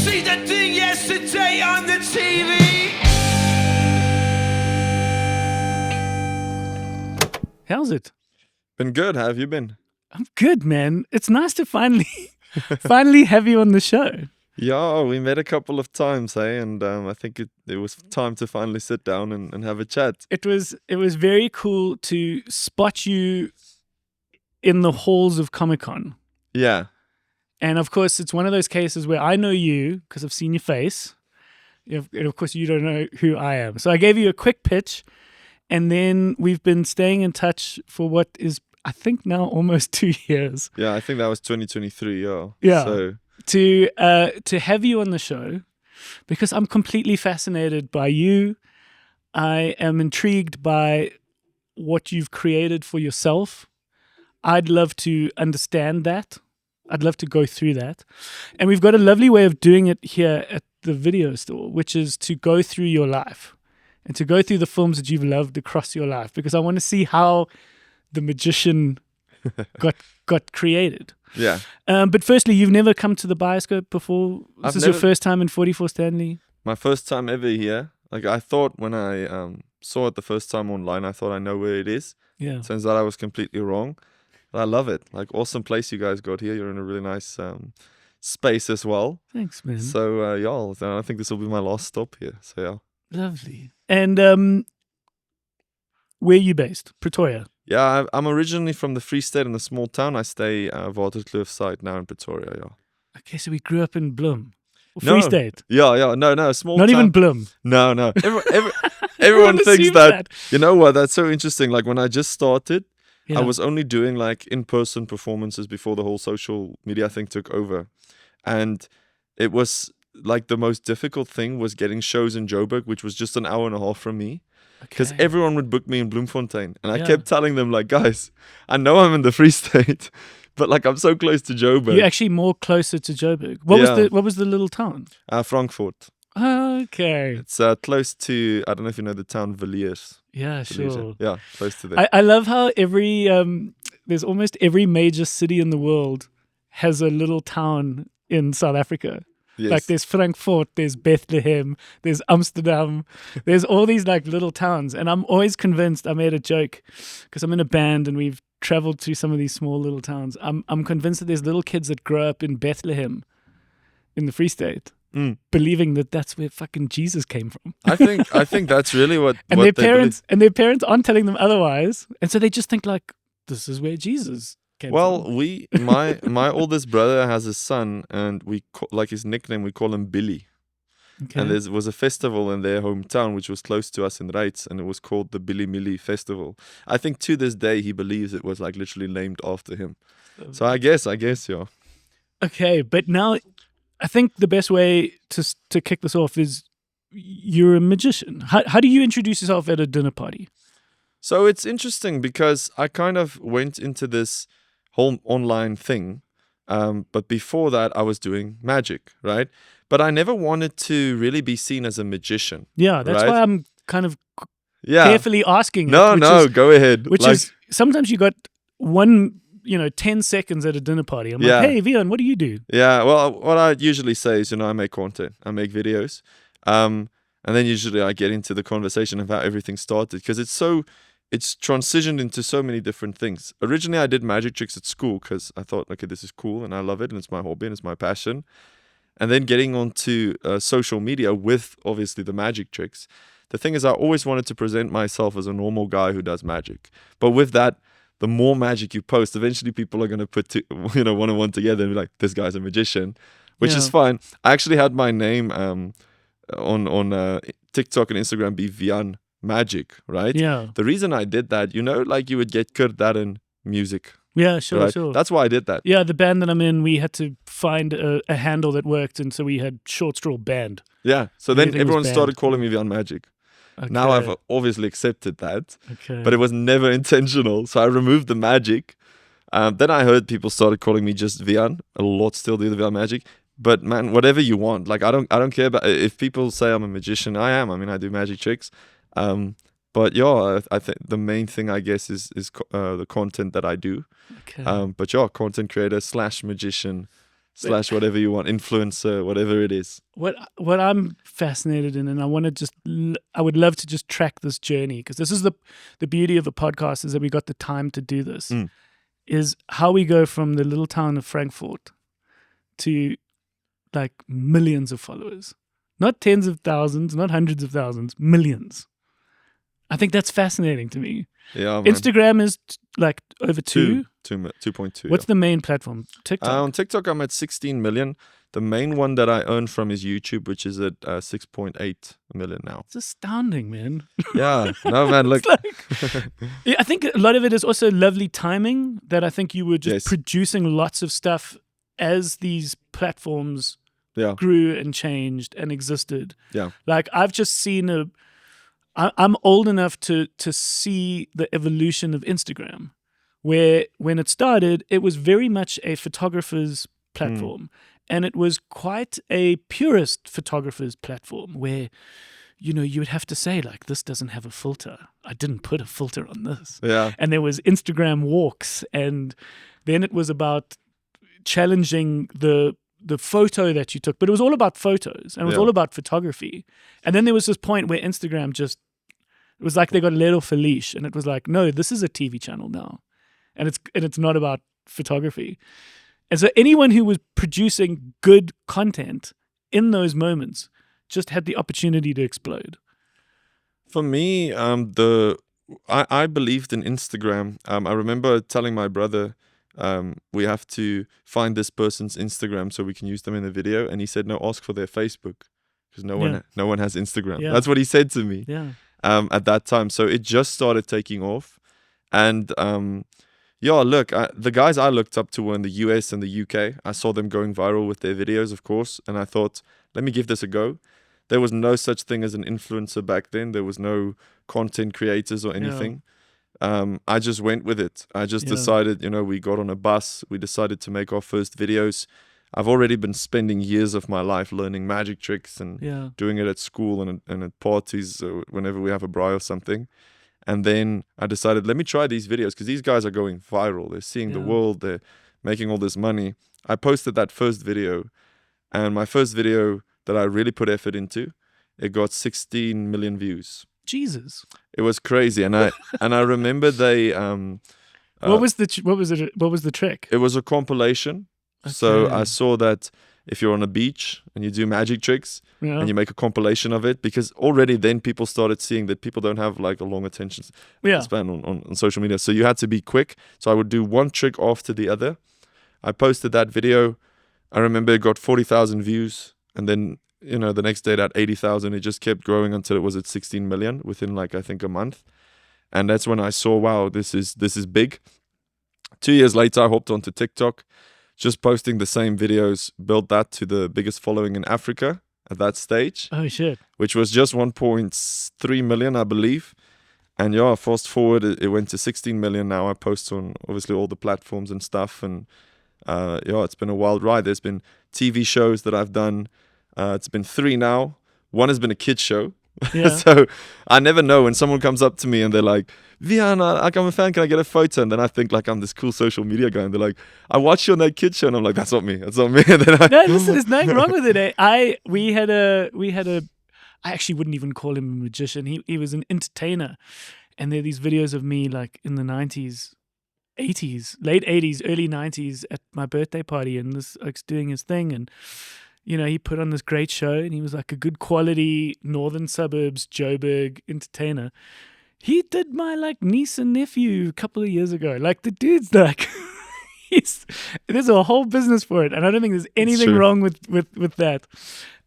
see that thing yesterday on the TV? How's it? Been good. How have you been? I'm good, man. It's nice to finally have you on the show. Yeah, we met a couple of times, hey, and I think it was time to finally sit down and have a chat. It was very cool to spot you in the halls of Comic-Con. Yeah. And of course, it's one of those cases where I know you because I've seen your face. And of course, you don't know who I am. So I gave you a quick pitch, and then we've been staying in touch for what is, I think, now almost 2 years. Yeah, I think that was 2023, yeah. Yeah. So To have you on the show, because I'm completely fascinated by you. I am intrigued by what you've created for yourself. I'd love to understand that. I'd love to go through that. And we've got a lovely way of doing it here at the video store, which is to go through your life and to go through the films that you've loved across your life, because I want to see how the magician got created. yeah. But firstly, you've never come to the Bioscope before? This is your first time in 44 Stanley? My first time ever here. Like, I thought when I saw it the first time online, I thought I know where it is. Yeah. Turns out I was completely wrong. But I love it. Like, awesome place you guys got here. You're in a really nice space as well. Thanks, man. So, I think this will be my last stop here. So, yeah. Lovely. And where are you based? Pretoria? Yeah, I'm originally from the Free State in a small town. I stay Waterkloof side now in Pretoria, yeah. Okay, so we grew up in Bloem. No. Free State? Yeah, no, small Not town. even Bloem. No. Everyone thinks assume that. You know what? That's so interesting. Like, when I just started, Yeah. I was only doing like in-person performances before the whole social media thing took over. And it was like the most difficult thing was getting shows in Joburg, which was just an hour and a half from me. Because Okay. everyone would book me in Bloemfontein. And I Yeah. kept telling them, like, guys, I know I'm in the Free State, but like I'm so close to Joburg. You're actually more closer to Joburg. What Yeah. was the little town? Frankfurt. Okay. It's close to, I don't know if you know the town Villiers. Yeah, sure. Yeah, close to there. I love how there's almost every major city in the world has a little town in South Africa. Yes. Like there's Frankfurt, there's Bethlehem, there's Amsterdam, there's all these like little towns. And I'm always convinced, I made a joke because I'm in a band and we've traveled through some of these small little towns. I'm convinced that there's little kids that grow up in Bethlehem in the Free State, believing that that's where fucking Jesus came from. I think that's really what And what their parents aren't telling them otherwise. And so they just think like, this is where Jesus came Well, from. my oldest brother has a son, and like his nickname, we call him Billy. Okay. And there was a festival in their hometown, which was close to us in Heights, and it was called the Billy Millie Festival. I think to this day he believes it was like literally named after him. So I guess, yeah. Okay, but now I think the best way to kick this off is you're a magician. How do you introduce yourself at a dinner party? So it's interesting because I kind of went into this whole online thing, but before that I was doing magic, right? But I never wanted to really be seen as a magician. Yeah, that's right? why I'm kind of Yeah. carefully asking. No, go ahead. Which Like, is sometimes you got 10 seconds at a dinner party. I'm Yeah. like, hey, Wian, what do you do? Yeah, well, what I usually say is, I make content, I make videos, and then usually I get into the conversation of how everything started, because it's transitioned into so many different things. Originally, I did magic tricks at school because I thought, okay, this is cool and I love it and it's my hobby and it's my passion. And then getting onto social media with obviously the magic tricks. The thing is, I always wanted to present myself as a normal guy who does magic, but with that, the more magic you post, eventually people are going to put one and one together and be like, this guy's a magician, which is fine. I actually had my name on TikTok and Instagram be Wian Magic, right? Yeah. The reason I did that, like you would get Kurt in music. Yeah, sure, right? sure. That's why I did that. Yeah, the band that I'm in, we had to find a handle that worked, and so we had Short Straw Band. Yeah. So then Everything was everyone banned. started calling me Wian Magic. Okay. Now I've obviously accepted that, Okay. but it was never intentional. So I removed the magic. Then I heard people started calling me just Wian. A lot still do the Wian Magic. But man, whatever you want. Like I don't care about if people say I'm a magician. I am. I mean, I do magic tricks. But yeah, I think the main thing I guess is the content that I do. Okay. But yeah, content creator / magician slash whatever you want, influencer, whatever it is. What I'm fascinated in, and I would love to just track this journey, because this is the beauty of a podcast, is that we got the time to do this. Is how we go from the little town of Frankfurt to like millions of followers, not tens of thousands, not hundreds of thousands, millions. I think that's fascinating to me. Yeah, man. Instagram is like over 2.2. What's the main platform? TikTok. On TikTok, I'm at 16 million. The main one that I earn from is YouTube, which is at 6.8 million now. It's astounding, man. Yeah, no, man, look. Yeah, I think a lot of it is also lovely timing, that I think you were just producing lots of stuff as these platforms grew and changed and existed. Yeah. Like, I've just seen I'm old enough to see the evolution of Instagram, where when it started, it was very much a photographer's platform. And it was quite a purist photographer's platform, where, you know, you would have to say, like, this doesn't have a filter. I didn't put a filter on this. Yeah. And there was Instagram walks. And then it was about challenging the photo that you took. But it was all about photos, and it was all about photography. And then there was this point where Instagram it was like they got let off a leash, and it was like, no, this is a TV channel now. And it's not about photography. And so anyone who was producing good content in those moments just had the opportunity to explode. For me, I believed in Instagram. I remember telling my brother, we have to find this person's Instagram so we can use them in the video. And he said, no, ask for their Facebook, because no one has Instagram. Yeah. That's what he said to me Yeah. at that time. So it just started taking off. And look, the guys I looked up to were in the US and the UK. I saw them going viral with their videos, of course. And I thought, let me give this a go. There was no such thing as an influencer back then. There was no content creators or anything. I just went with it. I just decided, we got on a bus. We decided to make our first videos. I've already been spending years of my life learning magic tricks and doing it at school and at parties whenever we have a braai or something. And then I decided, let me try these videos, because these guys are going viral. They're seeing the world. They're making all this money. I posted that first video, and my first video that I really put effort into, it got 16 million views. Jesus. It was crazy. And I remember they what was the trick? It was a compilation. Okay. So I saw that if you're on a beach and you do magic tricks and you make a compilation of it, because already then people started seeing that people don't have like a long attention span on social media. So you had to be quick. So I would do one trick after the other. I posted that video. I remember it got 40,000 views. And then, the next day it had 80,000. It just kept growing until it was at 16 million within I think a month. And that's when I saw, wow, this is big. 2 years later, I hopped onto TikTok. Just posting the same videos, built that to the biggest following in Africa at that stage. Oh, shit. Which was just 1.3 million, I believe. And fast forward, it went to 16 million now. I post on, obviously, all the platforms and stuff. And, it's been a wild ride. There's been TV shows that I've done. It's been 3 now. One has been a kid's show. Yeah. So I never know when someone comes up to me and they're like, Wian, I'm a fan, can I get a photo? And then I think I'm this cool social media guy, and they're like, I watched you on that kids show, and I'm like, that's not me. And then no, listen, there's nothing wrong with it. We had a I actually wouldn't even call him a magician. He was an entertainer, and there are these videos of me in the 90s, 80s, late 80s, early 90s at my birthday party, and this doing his thing, and he put on this great show, and he was like a good quality northern suburbs Joburg entertainer. He did my niece and nephew a couple of years ago. The dude's there's a whole business for it, and I don't think there's anything wrong with that.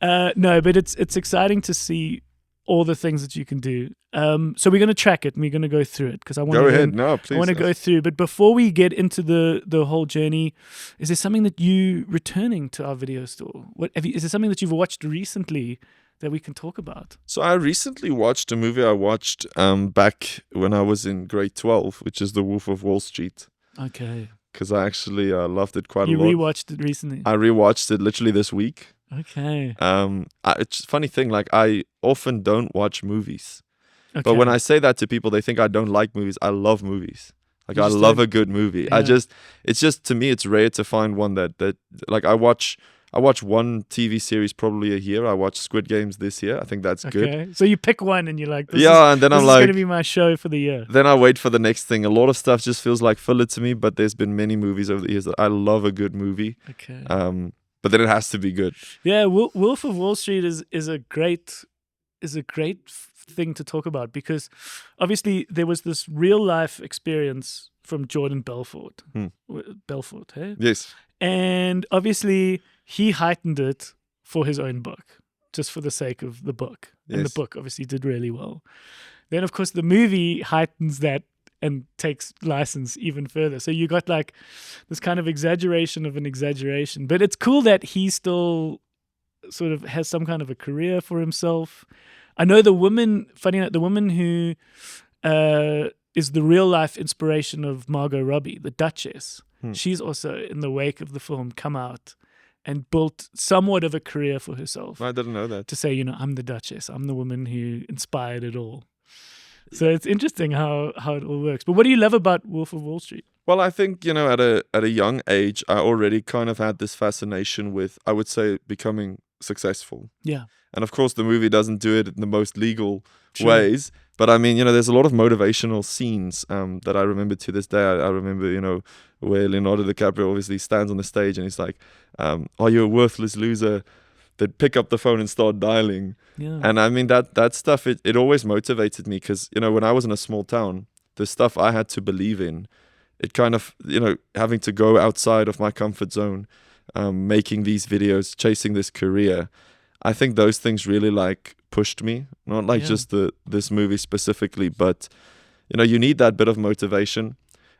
No, but it's exciting to see all the things that you can do. So we're going to track it, and we're going to go through it, because I want to. Go ahead, no, please. I want to go through, but before we get into the whole journey, is there something that you returning to our video store? Is there something that you've watched recently that we can talk about? So I recently watched a movie I watched back when I was in grade 12, which is The Wolf of Wall Street. Okay. Because I actually loved it quite a lot. You rewatched it recently? I rewatched it literally this week. Okay. It's a funny thing, I often don't watch movies. Okay. But when I say that to people, they think I don't like movies. I love movies. Like You I just love don't- a good movie. Yeah. It's just to me, it's rare to find one that like I watch one TV series probably a year. I watched Squid Games this year. I think that's good. Okay. So you pick one and you're like, Yeah, and then this I'm is going like, to be my show for the year. then I wait for the next thing. A lot of stuff just feels like filler to me, but there's been many movies over the years that I love a good movie. Okay. But then it has to be good. Yeah, Wolf of Wall Street is a great thing to talk about because obviously there was this real life experience from Jordan Belfort. Belfort, hey? Yes. And obviously he heightened it for his own book, just for the sake of the book. And the Yes. book obviously did really well. Then of course the movie heightens that and takes license even further. So you got like this kind of exaggeration of an exaggeration. But it's cool that he still sort of has some kind of a career for himself. I know the woman, funny enough, the woman who is the real life inspiration of Margot Robbie, the Duchess. She's also in the wake of the film come out and built somewhat of a career for herself. I didn't know that. To say, I'm the Duchess. I'm the woman who inspired it all. So it's interesting how it all works. But what do you love about Wolf of Wall Street? Well, I think, at a young age, I already kind of had this fascination with, I would say, becoming successful. Yeah. And of course, the movie doesn't do it in the most legal Sure. ways. But I mean, there's a lot of motivational scenes that I remember to this day. I remember, where Leonardo DiCaprio obviously stands on the stage and he's like, are you a worthless loser? They'd pick up the phone and start dialing. Yeah. And I mean, that stuff, it always motivated me because, when I was in a small town, the stuff I had to believe in, it kind of, having to go outside of my comfort zone, making these videos, chasing this career, I think those things really like pushed me, not like just this movie specifically, but, you need that bit of motivation.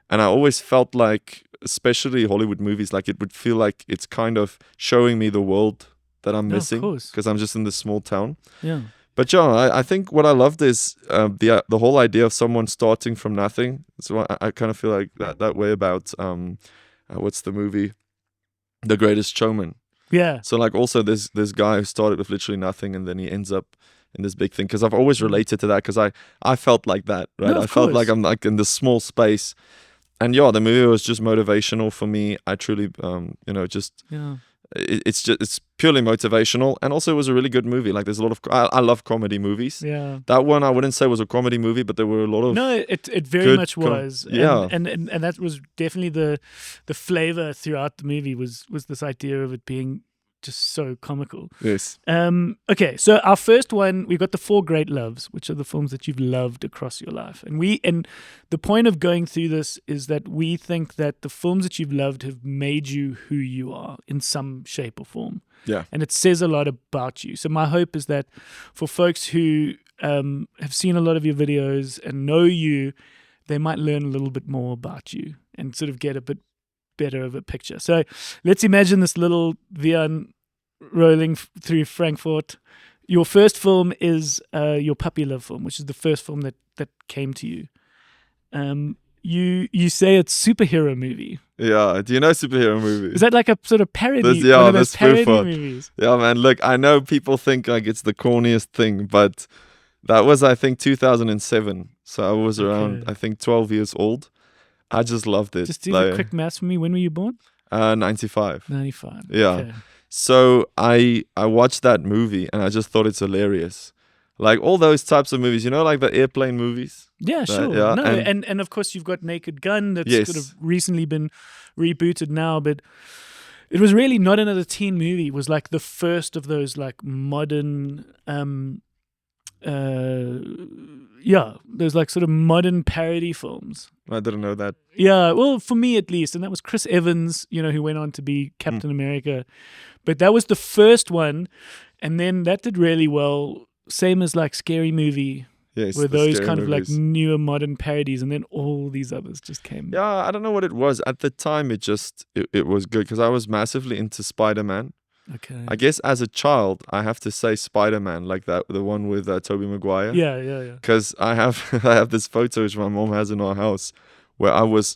And I always felt like, especially Hollywood movies, like it would feel like it's kind of showing me the world that I'm missing because I'm just in this small town. Yeah. But yeah, I think what I loved is the whole idea of someone starting from nothing. So I kind of feel like that way about what's the movie, The Greatest Showman. Yeah. So like also this guy who started with literally nothing and then he ends up in this big thing. Because I've always related to that because I felt like that, right? No, I felt like course. I'm like in this small space. And yeah, the movie was just motivational for me. I truly, just Yeah. it's purely motivational, and also it was a really good movie. Like there's a lot of I love comedy movies. Yeah. That one I wouldn't say was a comedy movie, but there were a lot of No, it very good much was. yeah. And that was definitely the flavor throughout the movie was this idea of it being just so comical. yes. Okay, so our first one, we got the 4 great loves, which are the films that you've loved across your life. And the point of going through this is that we think that the films that you've loved have made you who you are in some shape or form. Yeah. And it says a lot about you. So my hope is that for folks who have seen a lot of your videos and know you, they might learn a little bit more about you and sort of get a bit better of a picture. So let's imagine this little Wian rolling through Frankfurt. Your first film is your puppy love film, which is the first film that came to you. You say it's superhero movie. Yeah. Do you know superhero movies? Is that like a sort of parody? Yeah, one of those the parody spoof one. movies. Yeah, man. Look, I know people think like it's the corniest thing, but that was I think 2007. So I was around Okay. I think 12 years old. I just loved it. Just do the quick maths for me. When were you born? 95. 95. Yeah. Okay. So I watched that movie and I just thought it's hilarious. Like all those types of movies, like the airplane movies. Yeah, sure. yeah, No, and- and of course you've got Naked Gun that's Yes. sort of recently been rebooted now, but it was really not another teen movie. It was like the first of those like modern those like sort of modern parody films. I didn't know that. Yeah, well, for me at least, and that was Chris Evans, who went on to be Captain America. But that was the first one, and then that did really well. Same as like Scary Movie, Yes. were the those scary kind of like movies. newer modern parodies, and then all these others just came. Yeah, I don't know what it was. At the time, it was good because I was massively into Spider-Man. Okay. I guess as a child, I have to say Spider-Man, like that, the one with Tobey Maguire. Yeah. Because I have this photo which my mom has in our house where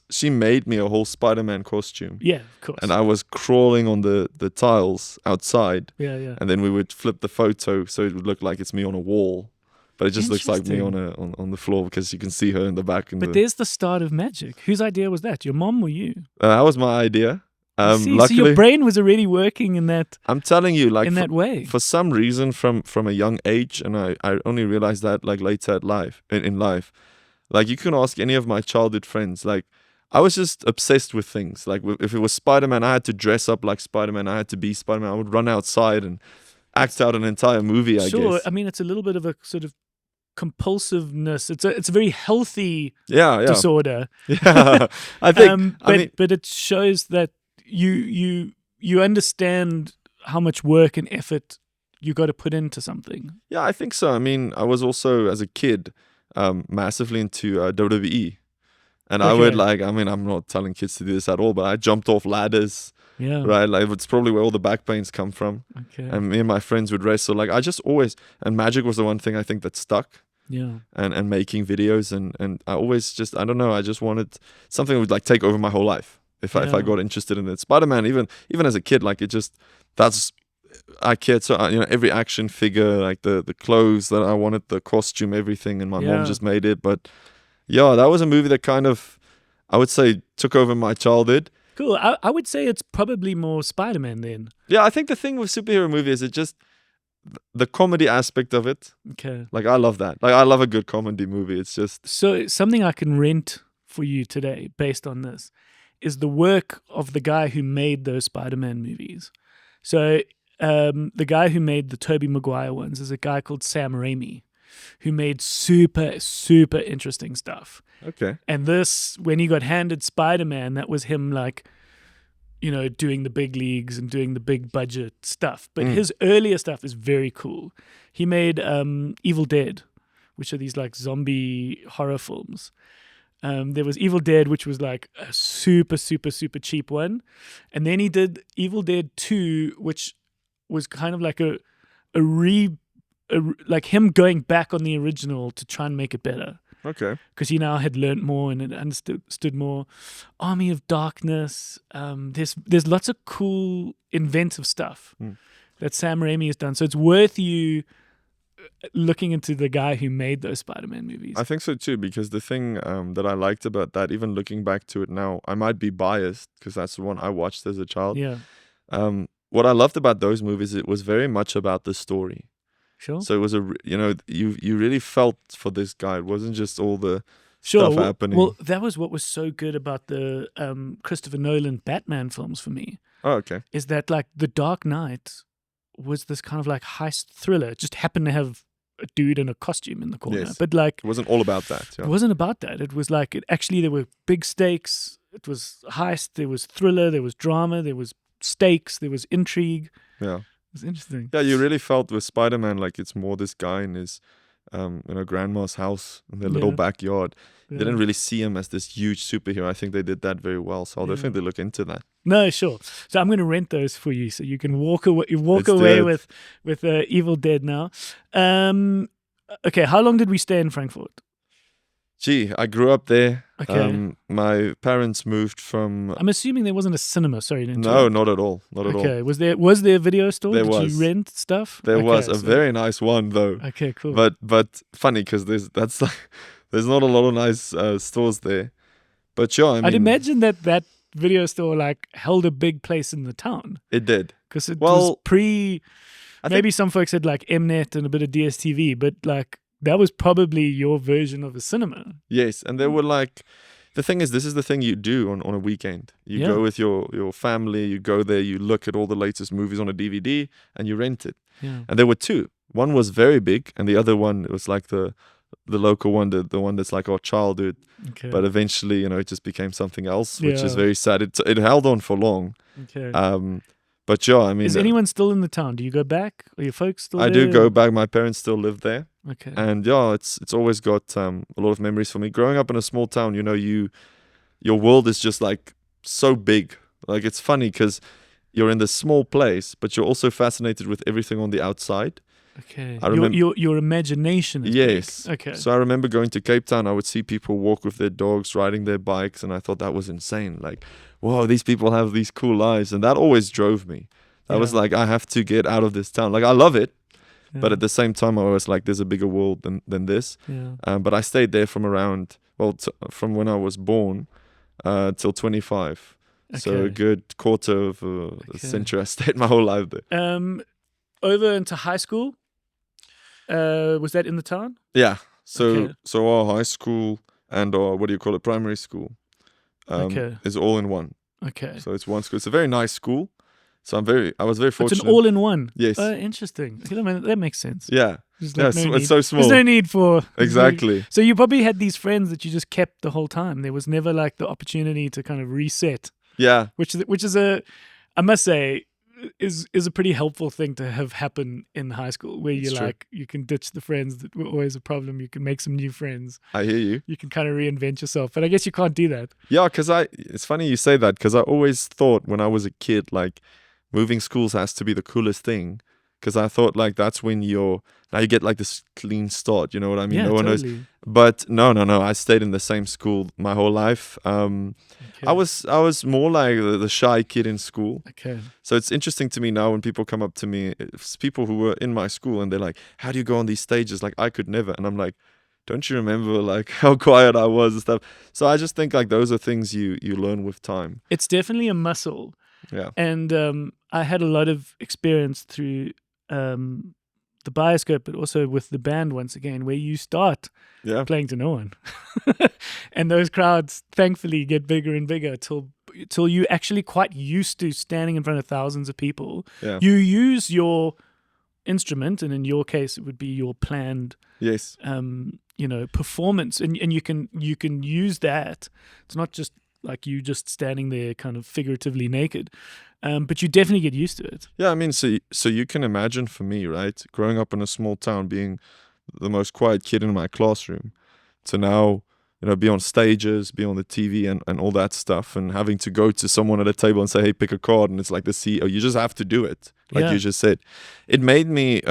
she made me a whole Spider-Man costume. Yeah, of course. And I was crawling on the tiles outside. yeah. And then we would flip the photo so it would look like it's me on a wall. but it just looks like me on the floor because you can see her in the back. But there's the start of magic. Whose idea was that? Your mom or you? That was my idea. Luckily, so your brain was already working in that. I'm telling you, like in that way. For some reason, from a young age, and I only realized that like later in life. Like you can ask any of my childhood friends. Like I was just obsessed with things. Like if it was Spider-Man, I had to dress up like Spider-Man. I had to be Spider-Man. I would run outside and act out an entire movie. I guess. I mean, it's a little bit of a sort of compulsiveness. It's a very healthy disorder. Yeah, I think. But it shows that you understand how much work and effort you got to put into something. Yeah, I think so. I mean, I was also as a kid massively into WWE, and I would I'm not telling kids to do this at all, but I jumped off ladders. Yeah. Right. Like it's probably where all the back pains come from. Okay. And me and my friends would wrestle. Like I just always, and magic was the one thing I think that stuck. Yeah. And making videos and I always just, I don't know, I just wanted something that would like take over my whole life. If I got interested in it. Spider-Man, even as a kid, like I cared so, every action figure, like the clothes that I wanted, the costume, everything, and my mom just made it. But yeah, that was a movie that kind of, I would say, took over my childhood. Cool. I would say it's probably more Spider-Man then. Yeah, I think the thing with superhero movies is just the comedy aspect of it. Okay. Like I love that. Like I love a good comedy movie. It's just so something I can rent for you today based on this is the work of the guy who made those Spider-Man movies. So the guy who made the Tobey Maguire ones is a guy called Sam Raimi, who made super, super interesting stuff. Okay. And this, when he got handed Spider-Man, that was him like, doing the big leagues and doing the big budget stuff. But his earlier stuff is very cool. He made Evil Dead, which are these like zombie horror films. There was Evil Dead, which was like a super, super, super cheap one. And then he did Evil Dead 2, which was kind of like like him going back on the original to try and make it better. Okay. Because he now had learned more and had understood more. Army of Darkness. There's lots of cool, inventive stuff that Sam Raimi has done. So it's worth you looking into the guy who made those Spider-Man movies. I think so too, because the thing that I liked about that, even looking back to it now, I might be biased because that's the one I watched as a child. Yeah. What I loved about those movies, it was very much about the story. Sure. So it was you really felt for this guy. It wasn't just all the stuff happening. Well, that was what was so good about the Christopher Nolan Batman films for me. Oh, okay. Is that like The Dark Knight was this kind of like heist thriller. It just happened to have a dude in a costume in the corner. Yes. But like it wasn't all about that. Yeah. It wasn't about that. It was like there were big stakes. It was heist, there was thriller, there was drama, there was stakes, there was intrigue. Yeah. It was interesting. Yeah, you really felt with Spider-Man like it's more this guy in his grandma's house in their little backyard. Yeah. They didn't really see him as this huge superhero. I think they did that very well. So I'll definitely look into that. No, sure. So I'm going to rent those for you, so you can walk away with Evil Dead now. Okay, how long did we stay in Frankfurt? Gee, I grew up there. Okay. My parents moved from. I'm assuming there wasn't a cinema. Sorry, no, not at all. Not at all. Okay, was there a video store? There did was. you rent stuff? There was a very nice one though. Okay, cool. But funny because there's not a lot of nice stores there. But sure, I'd imagine that video store like held a big place in the town. It did. Because it was maybe some folks had like Mnet and a bit of DSTV, but like that was probably your version of a cinema. Yes, and there were like, the thing is, this is the thing you do on a weekend. You go with your family, you go there, you look at all the latest movies on a DVD, and you rent it. Yeah. And there were two. One was very big, and the other one was like the local one, the one that's like our childhood. Okay. But eventually, it just became something else, which is very sad. It held on for long. Okay. But yeah, I mean, is anyone still in the town? Do you go back? Are your folks still there? I do go back. My parents still live there. Okay. And yeah, it's always got a lot of memories for me. Growing up in a small town, your world is just like so big. Like it's funny because you're in this small place, but you're also fascinated with everything on the outside. Okay. I remember your imagination is yes. big. Okay. So I remember going to Cape Town. I would see people walk with their dogs, riding their bikes, and I thought that was insane. Like, whoa, these people have these cool lives, and that always drove me. That was like, I have to get out of this town. Like, I love it, But at the same time, I was like, there's a bigger world than this. Yeah. But I stayed there from around, from when I was born till 25. So a Okay. good quarter of a century. I stayed my whole life there. Over into high school. Was that in the town? Yeah. So Okay. so our high school and our, what do you call it, primary school Okay. is all in one. Okay. So it's one school. It's a very nice school. So I was very It's fortunate. an all-in-one. Yes. Interesting. Okay, that makes sense. Yeah. There's Yeah, no it's need. so small. There's no need for Exactly. So you probably had these friends that you just kept the whole time. There was never like the opportunity to kind of reset, Yeah. which is I must say, is a pretty helpful thing to have happen in high school, where It's you're true. like, you can ditch the friends that were always a problem. You can make some new friends. I hear you. You can kind of reinvent yourself. But I guess you can't do that. Yeah, because it's funny you say that, because I always thought when I was a kid, like, moving schools has to be the coolest thing, because I thought like that's when you get like this clean start, you know what I mean? Yeah, No one knows. totally. But no, I stayed in the same school my whole life. Okay. I was more like the shy kid in school. Okay. So it's interesting to me now when people come up to me, it's people who were in my school, and they're like, how do you go on these stages? Like, I could never. And I'm like, don't you remember like how quiet I was and stuff? So I just think like those are things you learn with time. It's definitely a muscle. Yeah. And I had a lot of experience through the Bioscope, but also with the band once again, where you start Yeah. playing to no one. And those crowds thankfully get bigger and bigger till you actually quite used to standing in front of thousands of people. Yeah. You use your instrument, and in your case it would be your planned Yes. performance, and you can use that. It's not just like you just standing there kind of figuratively naked, but you definitely get used to it. Yeah, I mean, so you can imagine for me, right, growing up in a small town, being the most quiet kid in my classroom, to now, be on stages, be on the TV and all that stuff, and having to go to someone at a table and say, hey, pick a card, and it's like the CEO, you just have to do it, like Yeah. you just said. It made me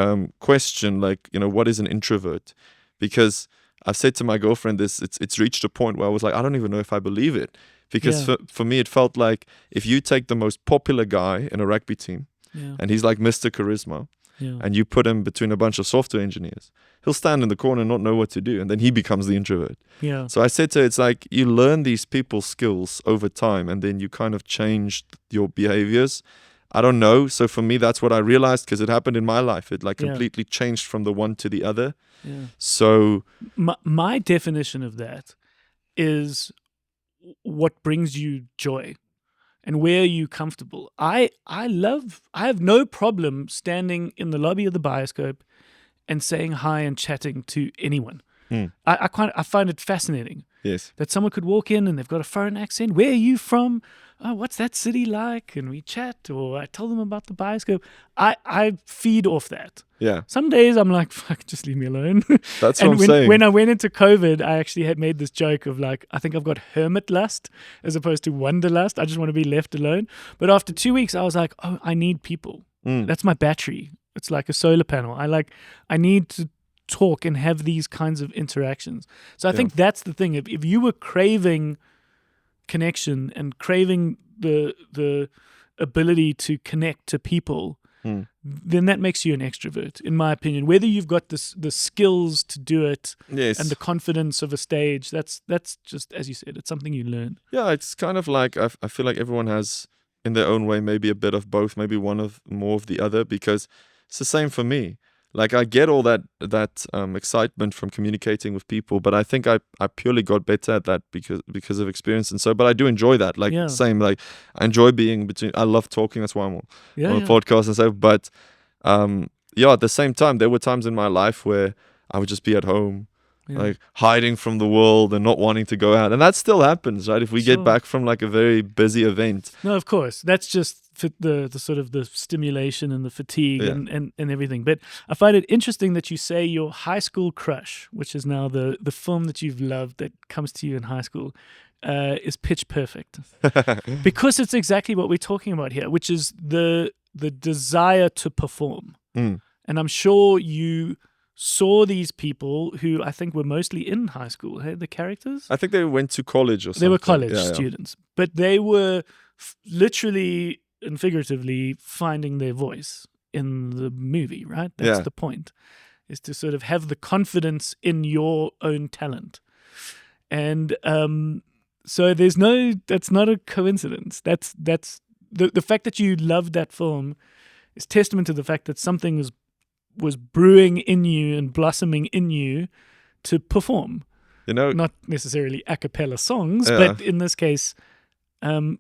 question, like, what is an introvert? Because I've said to my girlfriend this, it's reached a point where I was like, I don't even know if I believe it. Because Yeah. for me, it felt like if you take the most popular guy in a rugby team, Yeah. and he's like Mr. Charisma, Yeah. and you put him between a bunch of software engineers, he'll stand in the corner and not know what to do, and then he becomes the introvert. Yeah. So I said to her, it's like you learn these people's skills over time, and then you kind of change your behaviors. I don't know. So for me, that's what I realized, because it happened in my life. It like Yeah. completely changed from the one to the other. Yeah. So My definition of that is what brings you joy and where are you comfortable. I have no problem standing in the lobby of the Bioscope and saying hi and chatting to anyone. I find it fascinating yes, that someone could walk in and they've got a foreign accent. Where are you from? Oh, what's that city like? And we chat, or I tell them about the Bioscope. I feed off that. yeah, Some days I'm like, fuck, just leave me alone. that's And what I'm saying. when I went into COVID, I actually had made this joke of like, I think I've got hermit lust as opposed to wanderlust. I just want to be left alone. But after 2 weeks, I was like, oh, I need people. That's my battery. It's like a solar panel. I need to talk and have these kinds of interactions. So I think that's the thing. If you were craving connection and craving the ability to connect to people, then that makes you an extrovert, in my opinion. Whether you've got the skills to do it Yes. and the confidence of a stage, that's just, as you said, it's something you learn. Yeah, it's kind of like I feel like everyone has, in their own way, maybe a bit of both, maybe more of the other, because it's the same for me. Like, I get all that excitement from communicating with people, but I think I purely got better at that because of experience, and so. But I do enjoy that. Like, Yeah. same. Like, I enjoy being between. I love talking. That's why I'm on Yeah, a podcast and stuff. But at the same time, there were times in my life where I would just be at home, like hiding from the world and not wanting to go out, and that still happens, right? If we Sure. get back from like a very busy event. No, of course. That's just the sort of the stimulation and the fatigue and everything. But I find it interesting that you say your high school crush, which is now the film that you've loved that comes to you in high school, is Pitch Perfect. Because it's exactly what we're talking about here, which is the desire to perform. And I'm sure you saw these people who I think were mostly in high school, hey, the characters? I think they went to college or something. They were college Yeah. students, but they were literally and figuratively finding their voice in the movie, right? That's Yeah. the point, is to sort of have the confidence in your own talent. And so that's not a coincidence. That's the fact that you loved that film is testament to the fact that something was brewing in you and blossoming in you to perform. You know, Not necessarily a cappella songs, Yeah. but in this case,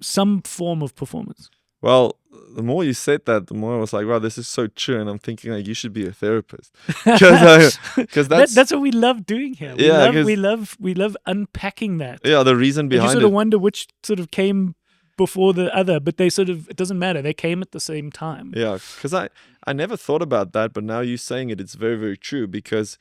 some form of performance. well, the more you said that, the more I was like, wow, this is so true. And I'm thinking like, you should be a therapist. Because That's what we love doing here. Yeah, We love unpacking that. yeah, the reason And you behind sort of it. wonder which sort of came before the other, but they sort of, it doesn't matter. They came at the same time. Yeah, because I never thought about that, but now you saying it, it's very, very true. Because,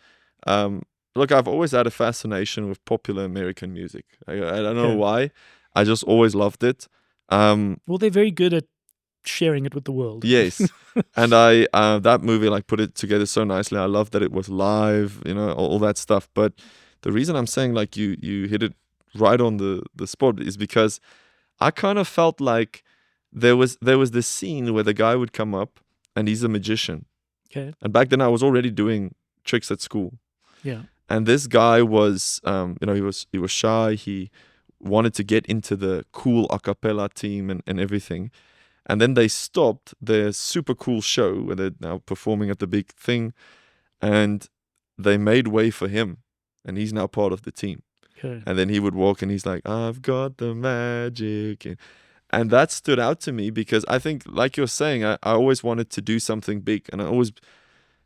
look, I've always had a fascination with popular American music. I don't know Okay. why. I just always loved it. Well, they're very good at sharing it with the world. Yes, and I that movie like put it together so nicely. I love that it was live, all that stuff. But the reason I'm saying like you hit it right on the spot is because I kind of felt like there was this scene where the guy would come up and he's a magician. Okay. And back then I was already doing tricks at school. Yeah. And this guy was, he was shy. He wanted to get into the cool a cappella team and everything. And then they stopped their super cool show where they're now performing at the big thing. And they made way for him. And he's now part of the team. Okay. And then he would walk and he's like, I've got the magic. And that stood out to me because I think, like you're saying, I always wanted to do something big. And I always,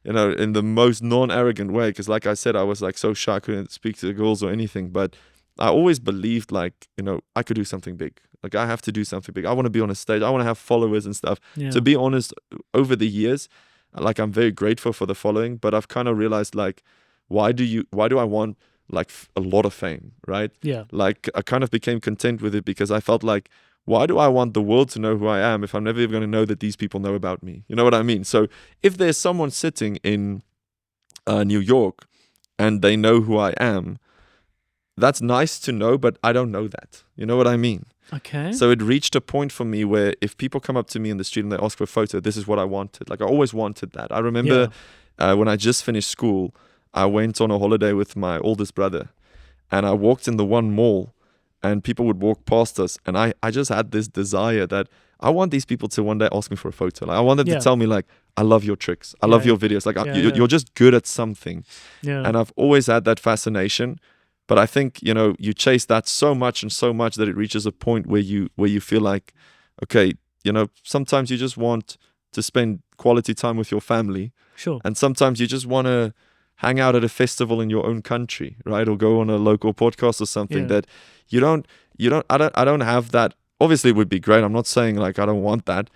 in the most non-arrogant way, because like I said, I was like so shy, I couldn't speak to the girls or anything. But I always believed like, I could do something big. Like I have to do something big. I want to be on a stage. I want to have followers and stuff. Yeah. To be honest, over the years, like I'm very grateful for the following, but I've kind of realized like, why do I want like a lot of fame, right? Yeah. Like I kind of became content with it because I felt like, why do I want the world to know who I am if I'm never even going to know that these people know about me? You know what I mean? So if there's someone sitting in New York and they know who I am, that's nice to know, but I don't know that. You know what I mean? Okay. So it reached a point for me where if people come up to me in the street and they ask for a photo, this is what I wanted. Like I always wanted that. I remember when I just finished school, I went on a holiday with my oldest brother and I walked in the one mall and people would walk past us. And I just had this desire that I want these people to one day ask me for a photo. Like I want them to tell me like, I love your tricks. I love your videos. Like you're just good at something. Yeah. And I've always had that fascination. But I think, you chase that so much that it reaches a point where you feel like, okay, sometimes you just want to spend quality time with your family. Sure. And sometimes you just want to hang out at a festival in your own country, right? Or go on a local podcast or something that I don't have that. Obviously it would be great. I'm not saying like I don't want that,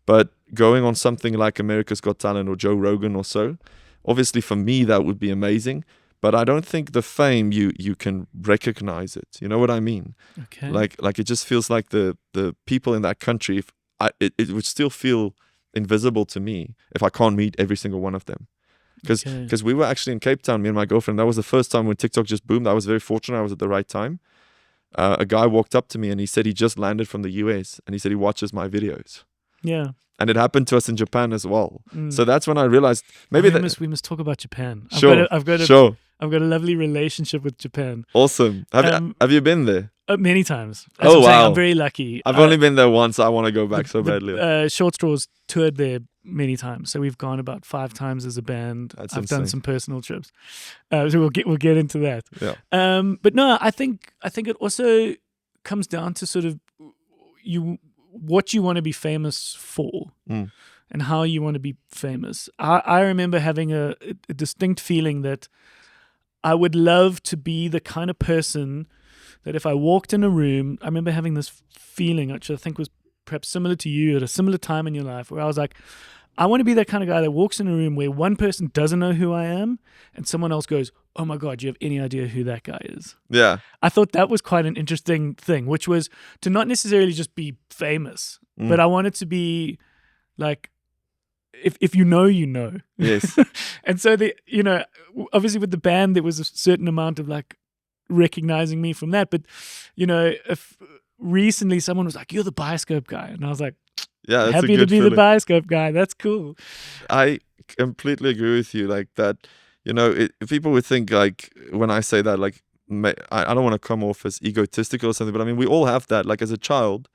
but going on something like America's Got Talent or Joe Rogan or so, obviously for me that would be amazing. But I don't think the fame you can recognize it. You know what I mean? Okay. Like it just feels like the people in that country. It would still feel invisible to me if I can't meet every single one of them. Because we were actually in Cape Town, me and my girlfriend. That was the first time when TikTok just boomed. I was very fortunate. I was at the right time. A guy walked up to me and he said he just landed from the US and he said he watches my videos. Yeah. And it happened to us in Japan as well. So that's when I realized maybe we must talk about Japan. Sure. I've got a lovely relationship with Japan. Awesome. Have you been there? Many times. Oh, wow. I'm very lucky. I've only been there once. I want to go back so badly. Short Straws toured there many times, so we've gone about 5 times as a band. That's I've insane. done some personal trips, so we'll get into that. Yeah. But no, I think it also comes down to sort of what you want to be famous for. And how you want to be famous. I remember having a distinct feeling that I would love to be the kind of person that if I walked in a room, I remember having this feeling, which I think was perhaps similar to you at a similar time in your life, where I was like, I want to be that kind of guy that walks in a room where one person doesn't know who I am and someone else goes, oh my God, do you have any idea who that guy is? Yeah. I thought that was quite an interesting thing, which was to not necessarily just be famous, but I wanted to be like, if you know, you know. Yes. And so obviously with the band there was a certain amount of like recognizing me from that, but if recently someone was like, you're the Bioscope guy, and I was like, Yeah, that's Happy a to good be feeling. the Bioscope guy. That's cool. I completely agree with you. Like that, people would think like when I say that, like I don't want to come off as egotistical or something, but I mean we all have that. Like as a child,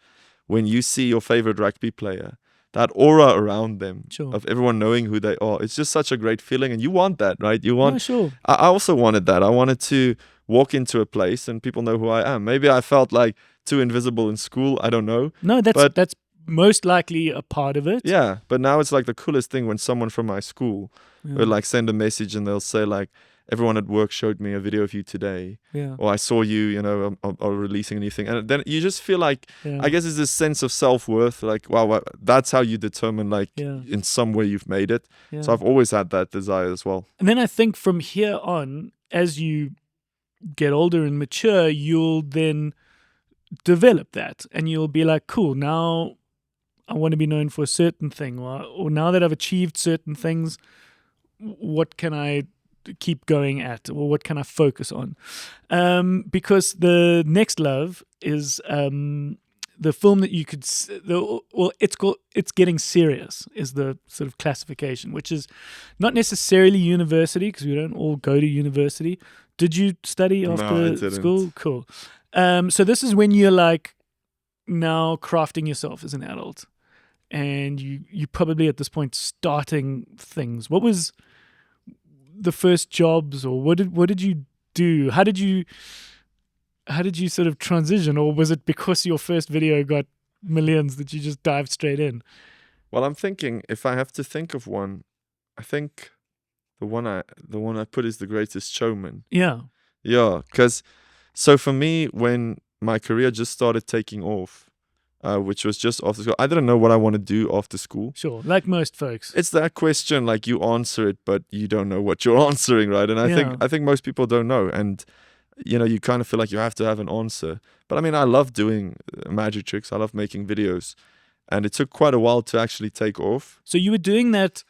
when you see your favorite rugby player, that aura around them Sure. of everyone knowing who they are, it's just such a great feeling, and you want that, right? You want. No, sure. I also wanted that. I wanted to walk into a place and people know who I am. Maybe I felt like too invisible in school. I don't know. No, But that's most likely a part of it. yeah, but now it's like the coolest thing when someone from my school Yeah. will like send a message and they'll say like, everyone at work showed me a video of you today, Yeah. or I saw you, are releasing a new thing, and then you just feel like, Yeah. I guess it's this sense of self-worth, like wow, that's how you determine like Yeah. in some way you've made it. Yeah. So I've always had that desire as well. And then I think from here on, as you get older and mature, you'll then develop that, and you'll be like, cool, now I want to be known for a certain thing, or now that I've achieved certain things, what can I keep going at, or what can I focus on? Because the next love is the film that you could it's called It's Getting Serious is the sort of classification, which is not necessarily university, because we don't all go to university. Did you study No, I after didn't. school? Cool. So this is when you're like now crafting yourself as an adult, and you probably at this point starting things. What was the first jobs, or what did you do? How did you sort of transition, or was it because your first video got millions that you just dived straight in? Well, I'm thinking if I have to think of one, I think the one I put is The Greatest Showman. Yeah. Yeah, because so for me, when my career just started taking off, which was just after school, I didn't know what I want to do after school. Sure, like most folks. It's that question, like you answer it, but you don't know what you're answering, right? And I think most people don't know, and you kind of feel like you have to have an answer. But I mean, I love doing magic tricks. I love making videos, and it took quite a while to actually take off. So you were doing that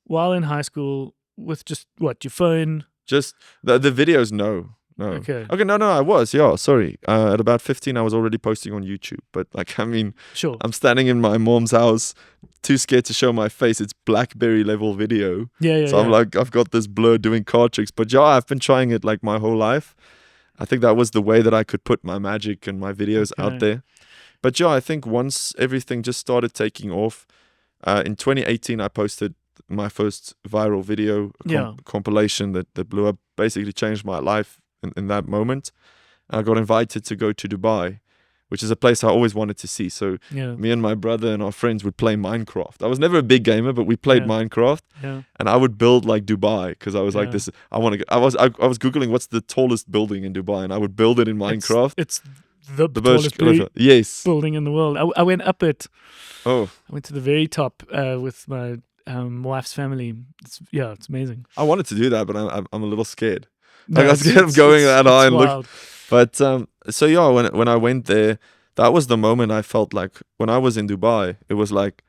while in high school with just what, your phone? Just the videos, no. Okay. No, I was, yeah, sorry. At about 15, I was already posting on YouTube. But like, I mean, Sure. I'm standing in my mom's house, too scared to show my face. It's BlackBerry level video. Yeah. So I'm like, I've got this blur doing card tricks. But yeah, I've been trying it like my whole life. I think that was the way that I could put my magic and my videos out there. But yeah, I think once everything just started taking off, in 2018, I posted my first viral video compilation that blew up, basically changed my life in that moment. And I got invited to go to Dubai, which is a place I always wanted to see. So me and my brother and our friends would play Minecraft. I was never a big gamer, but we played Minecraft. Yeah. And I would build like Dubai, because I was like this. I was googling what's the tallest building in Dubai, and I would build it in Minecraft. It's the Burj tallest Khalifa. Yes. building in the world. I went up it. Oh. I went to the very top with my wife's family. It's amazing. I wanted to do that, but I'm a little scared. Like I was scared of going that high and look. But so yeah, when I went there, that was the moment I felt like when I was in Dubai, it was like,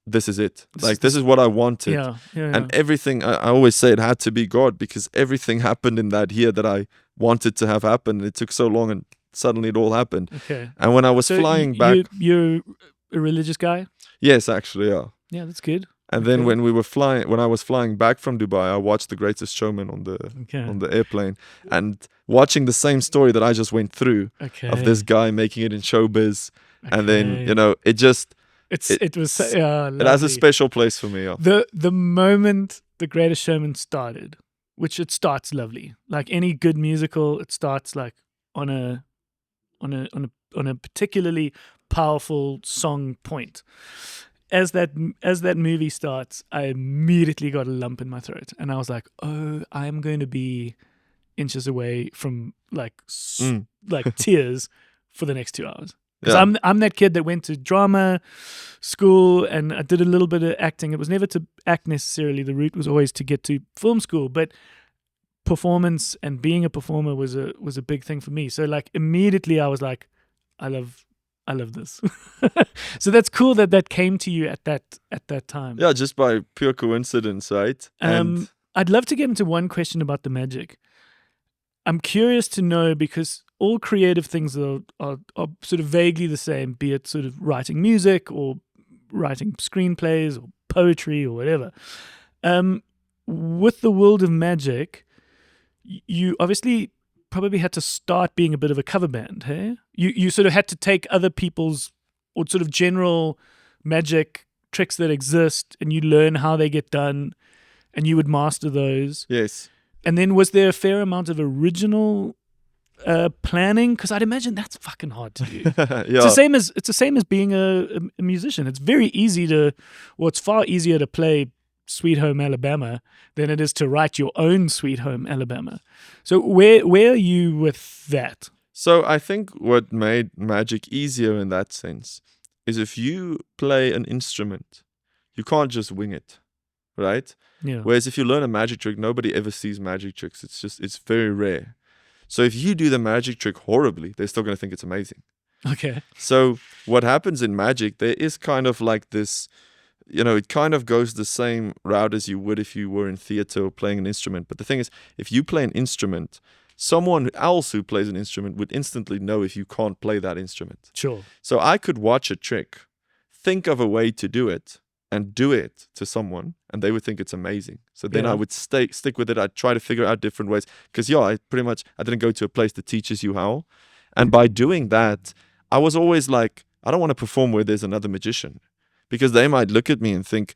this is it. Like this is what I wanted. Yeah. And everything, I always say it had to be God, because everything happened in that year that I wanted to have happen. It took so long, and suddenly it all happened. Okay. And when I was flying back, you're a religious guy? yes, actually, yeah. Yeah, that's good. And then when I was flying back from Dubai, I watched The Greatest Showman on the airplane, and watching the same story that I just went through of this guy making it in showbiz, and then it just it has a special place for me. Yeah. The moment The Greatest Showman started, which it starts lovely, like any good musical, it starts like on a particularly powerful song point. As that movie starts, I immediately got a lump in my throat, and I was like, "Oh, I'm going to be inches away from like tears for the next 2 hours." Because I'm that kid that went to drama school, and I did a little bit of acting. It was never to act necessarily. The route was always to get to film school, but performance and being a performer was a big thing for me. So like immediately I was like, I love this. So that's cool that came to you at that time. Yeah, just by pure coincidence, right? And I'd love to get into one question about the magic. I'm curious to know, because all creative things are sort of vaguely the same, be it sort of writing music or writing screenplays or poetry or whatever. With the world of magic, you obviously probably had to start being a bit of a cover band, hey? You sort of had to take other people's or sort of general magic tricks that exist, and you learn how they get done, and you would master those. Yes. And then was there a fair amount of original planning? Because I'd imagine that's fucking hard to do. Yeah. It's the same as being a musician. It's very easy it's far easier to play Sweet Home Alabama than it is to write your own Sweet Home Alabama. So where are you with that? So I think what made magic easier in that sense is if you play an instrument, you can't just wing it, right? Yeah. Whereas if you learn a magic trick, nobody ever sees magic tricks. It's very rare. So if you do the magic trick horribly, they're still going to think it's amazing. Okay. So what happens in magic, there is kind of like this, it kind of goes the same route as you would if you were in theater or playing an instrument. But the thing is, if you play an instrument, someone else who plays an instrument would instantly know if you can't play that instrument. Sure. So I could watch a trick, think of a way to do it, and do it to someone, and they would think it's amazing. So then I would stick with it. I'd try to figure out different ways. Because, I didn't go to a place that teaches you how. And by doing that, I was always like, I don't want to perform where there's another magician. Because they might look at me and think,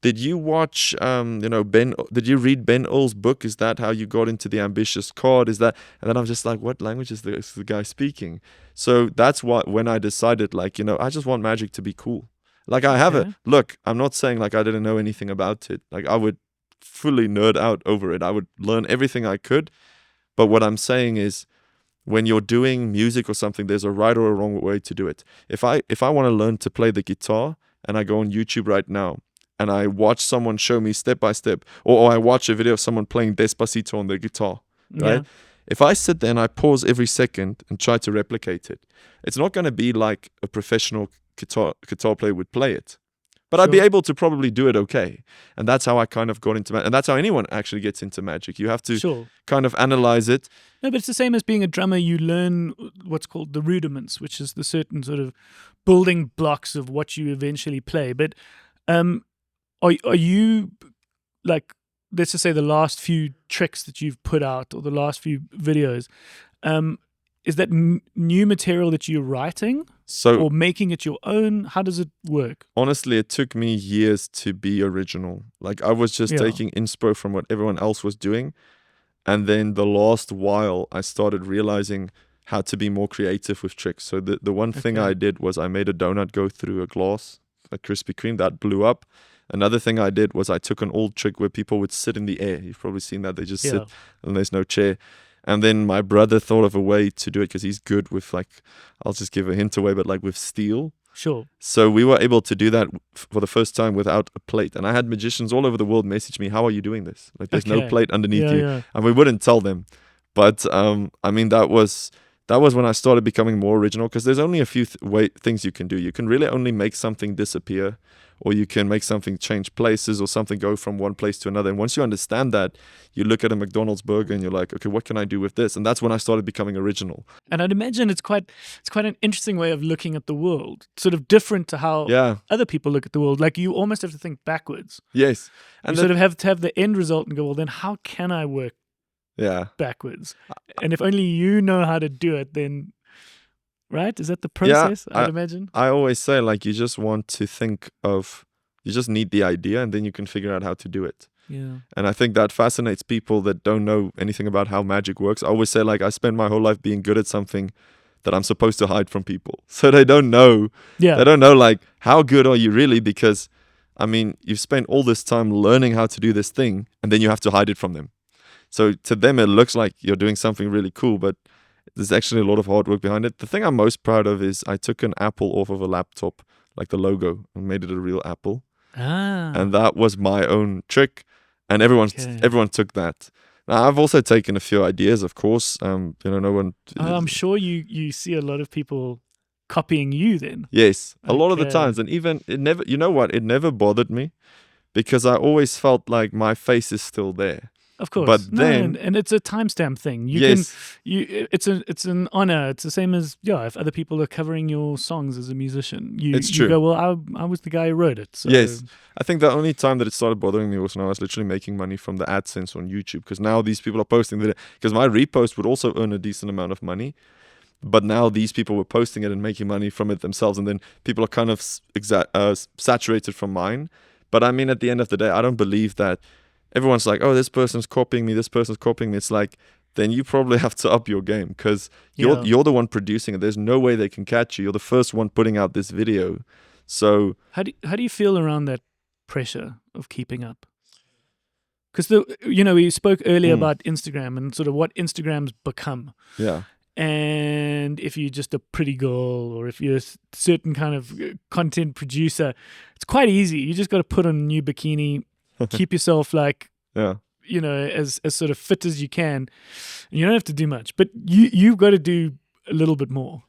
did you watch, did you read Ben Earl's book? Is that how you got into the ambitious card? Is that? And then I'm just like, what language is the guy speaking? So that's when I decided, I just want magic to be cool. Like I have look, I'm not saying like I didn't know anything about it. Like I would fully nerd out over it. I would learn everything I could. But what I'm saying is when you're doing music or something, there's a right or a wrong way to do it. If I want to learn to play the guitar and I go on YouTube right now and I watch someone show me step by step, or I watch a video of someone playing Despacito on the guitar, right? Yeah. If I sit there and I pause every second and try to replicate it, it's not going to be like a professional guitar player would play it. But I'd be able to probably do it okay. And that's how I kind of got into magic. And that's how anyone actually gets into magic. You have to kind of analyze it. No, but it's the same as being a drummer. You learn what's called the rudiments, which is the certain sort of building blocks of what you eventually play. But are you, like, let's just say the last few tricks that you've put out or the last few videos, is that new material that you're writing or making it your own? How does it work? Honestly, it took me years to be original. Like I was just taking inspo from what everyone else was doing. And then the last while, I started realizing how to be more creative with tricks. So the one thing I did was I made a donut go through a glass, a Krispy Kreme, that blew up. Another thing I did was I took an old trick where people would sit in the air. You've probably seen that. They just sit and there's no chair. And then my brother thought of a way to do it because he's good with, like, I'll just give a hint away, but like with steel. Sure. So we were able to do that for the first time without a plate. And I had magicians all over the world message me, how are you doing this? Like there's no plate underneath you. Yeah. And we wouldn't tell them. But I mean, that was when I started becoming more original, because there's only a few things you can do. You can really only make something disappear, or you can make something change places, or something go from one place to another. And once you understand that, you look at a McDonald's burger and you're like, okay, what can I do with this? And that's when I started becoming original. And I'd imagine it's quite an interesting way of looking at the world, sort of different to how other people look at the world. Like you almost have to think backwards. Yes. And you sort of have to have the end result and go, well, then how can I work backwards? And if only you know how to do it, then... Right? Is that the process, I'd imagine? I always say, like, you just want to think of, you just need the idea and then you can figure out how to do it. Yeah. And I think that fascinates people that don't know anything about how magic works. I always say, like, I spend my whole life being good at something that I'm supposed to hide from people. So they don't know. Yeah. They don't know, like, how good are you really? Because, I mean, you've spent all this time learning how to do this thing and then you have to hide it from them. So to them, it looks like you're doing something really cool, but there's actually a lot of hard work behind it. The thing I'm most proud of is I took an apple off of a laptop, like the logo, and made it a real apple. And that was my own trick, and everyone took that. Now, I've also taken a few ideas, of course. No one. I'm sure you see a lot of people copying you then. Yes, a lot of the times, and even it never. You know what? It never bothered me, because I always felt like my face is still there. Of course. But No, then, and it's a timestamp thing. yes, It's an honor. It's the same as if other people are covering your songs as a musician, It's you true. go, well, I was the guy who wrote it. So yes. I think the only time that it started bothering me was when I was literally making money from the AdSense on YouTube, because now these people are posting that, because my repost would also earn a decent amount of money. But now these people were posting it and making money from it themselves, and then people are kind of saturated from mine. But I mean, at the end of the day, I don't believe that everyone's like, oh, this person's copying me, this person's copying me. It's like, then you probably have to up your game, because you're the one producing it. There's no way they can catch you. You're the first one putting out this video. So how do you feel around that pressure of keeping up? Because we spoke earlier about Instagram and sort of what Instagram's become. yeah. And if you're just a pretty girl, or if you're a certain kind of content producer, it's quite easy. You just got to put on a new bikini, keep yourself like, Yeah. as sort of fit as you can. And you don't have to do much, but you've got to do a little bit more.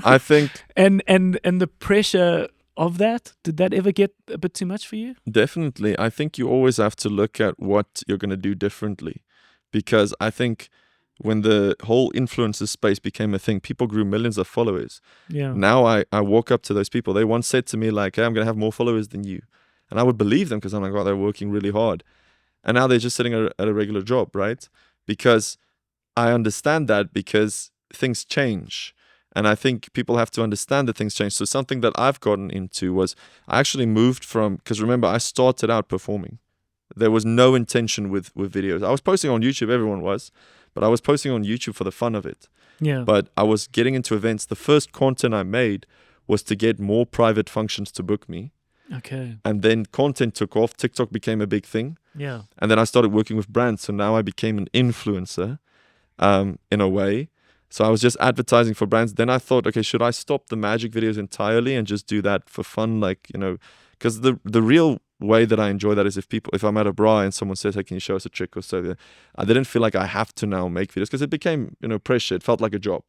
I think and the pressure of that, did that ever get a bit too much for you? definitely. I think you always have to look at what you're going to do differently, because I think when the whole influencer space became a thing, people grew millions of followers. Yeah. Now I walk up to those people. They once said to me like, hey, I'm going to have more followers than you. And I would believe them, because I'm like, oh, they're working really hard. And now they're just sitting at a regular job, right? Because I understand that, because things change. And I think people have to understand that things change. So something that I've gotten into was, I actually moved from, because remember, I started out performing. There was no intention with videos. I was posting on YouTube, everyone was, but I was posting on YouTube for the fun of it. Yeah. But I was getting into events. The first content I made was to get more private functions to book me. Okay. And then content took off. TikTok became a big thing. Yeah. And then I started working with brands. So now I became an influencer in a way. So I was just advertising for brands. Then I thought, okay, should I stop the magic videos entirely and just do that for fun? Like, because the real way that I enjoy that is if I'm at a bar and someone says, hey, can you show us a trick or so, I didn't feel like I have to now make videos, because it became, pressure. It felt like a job.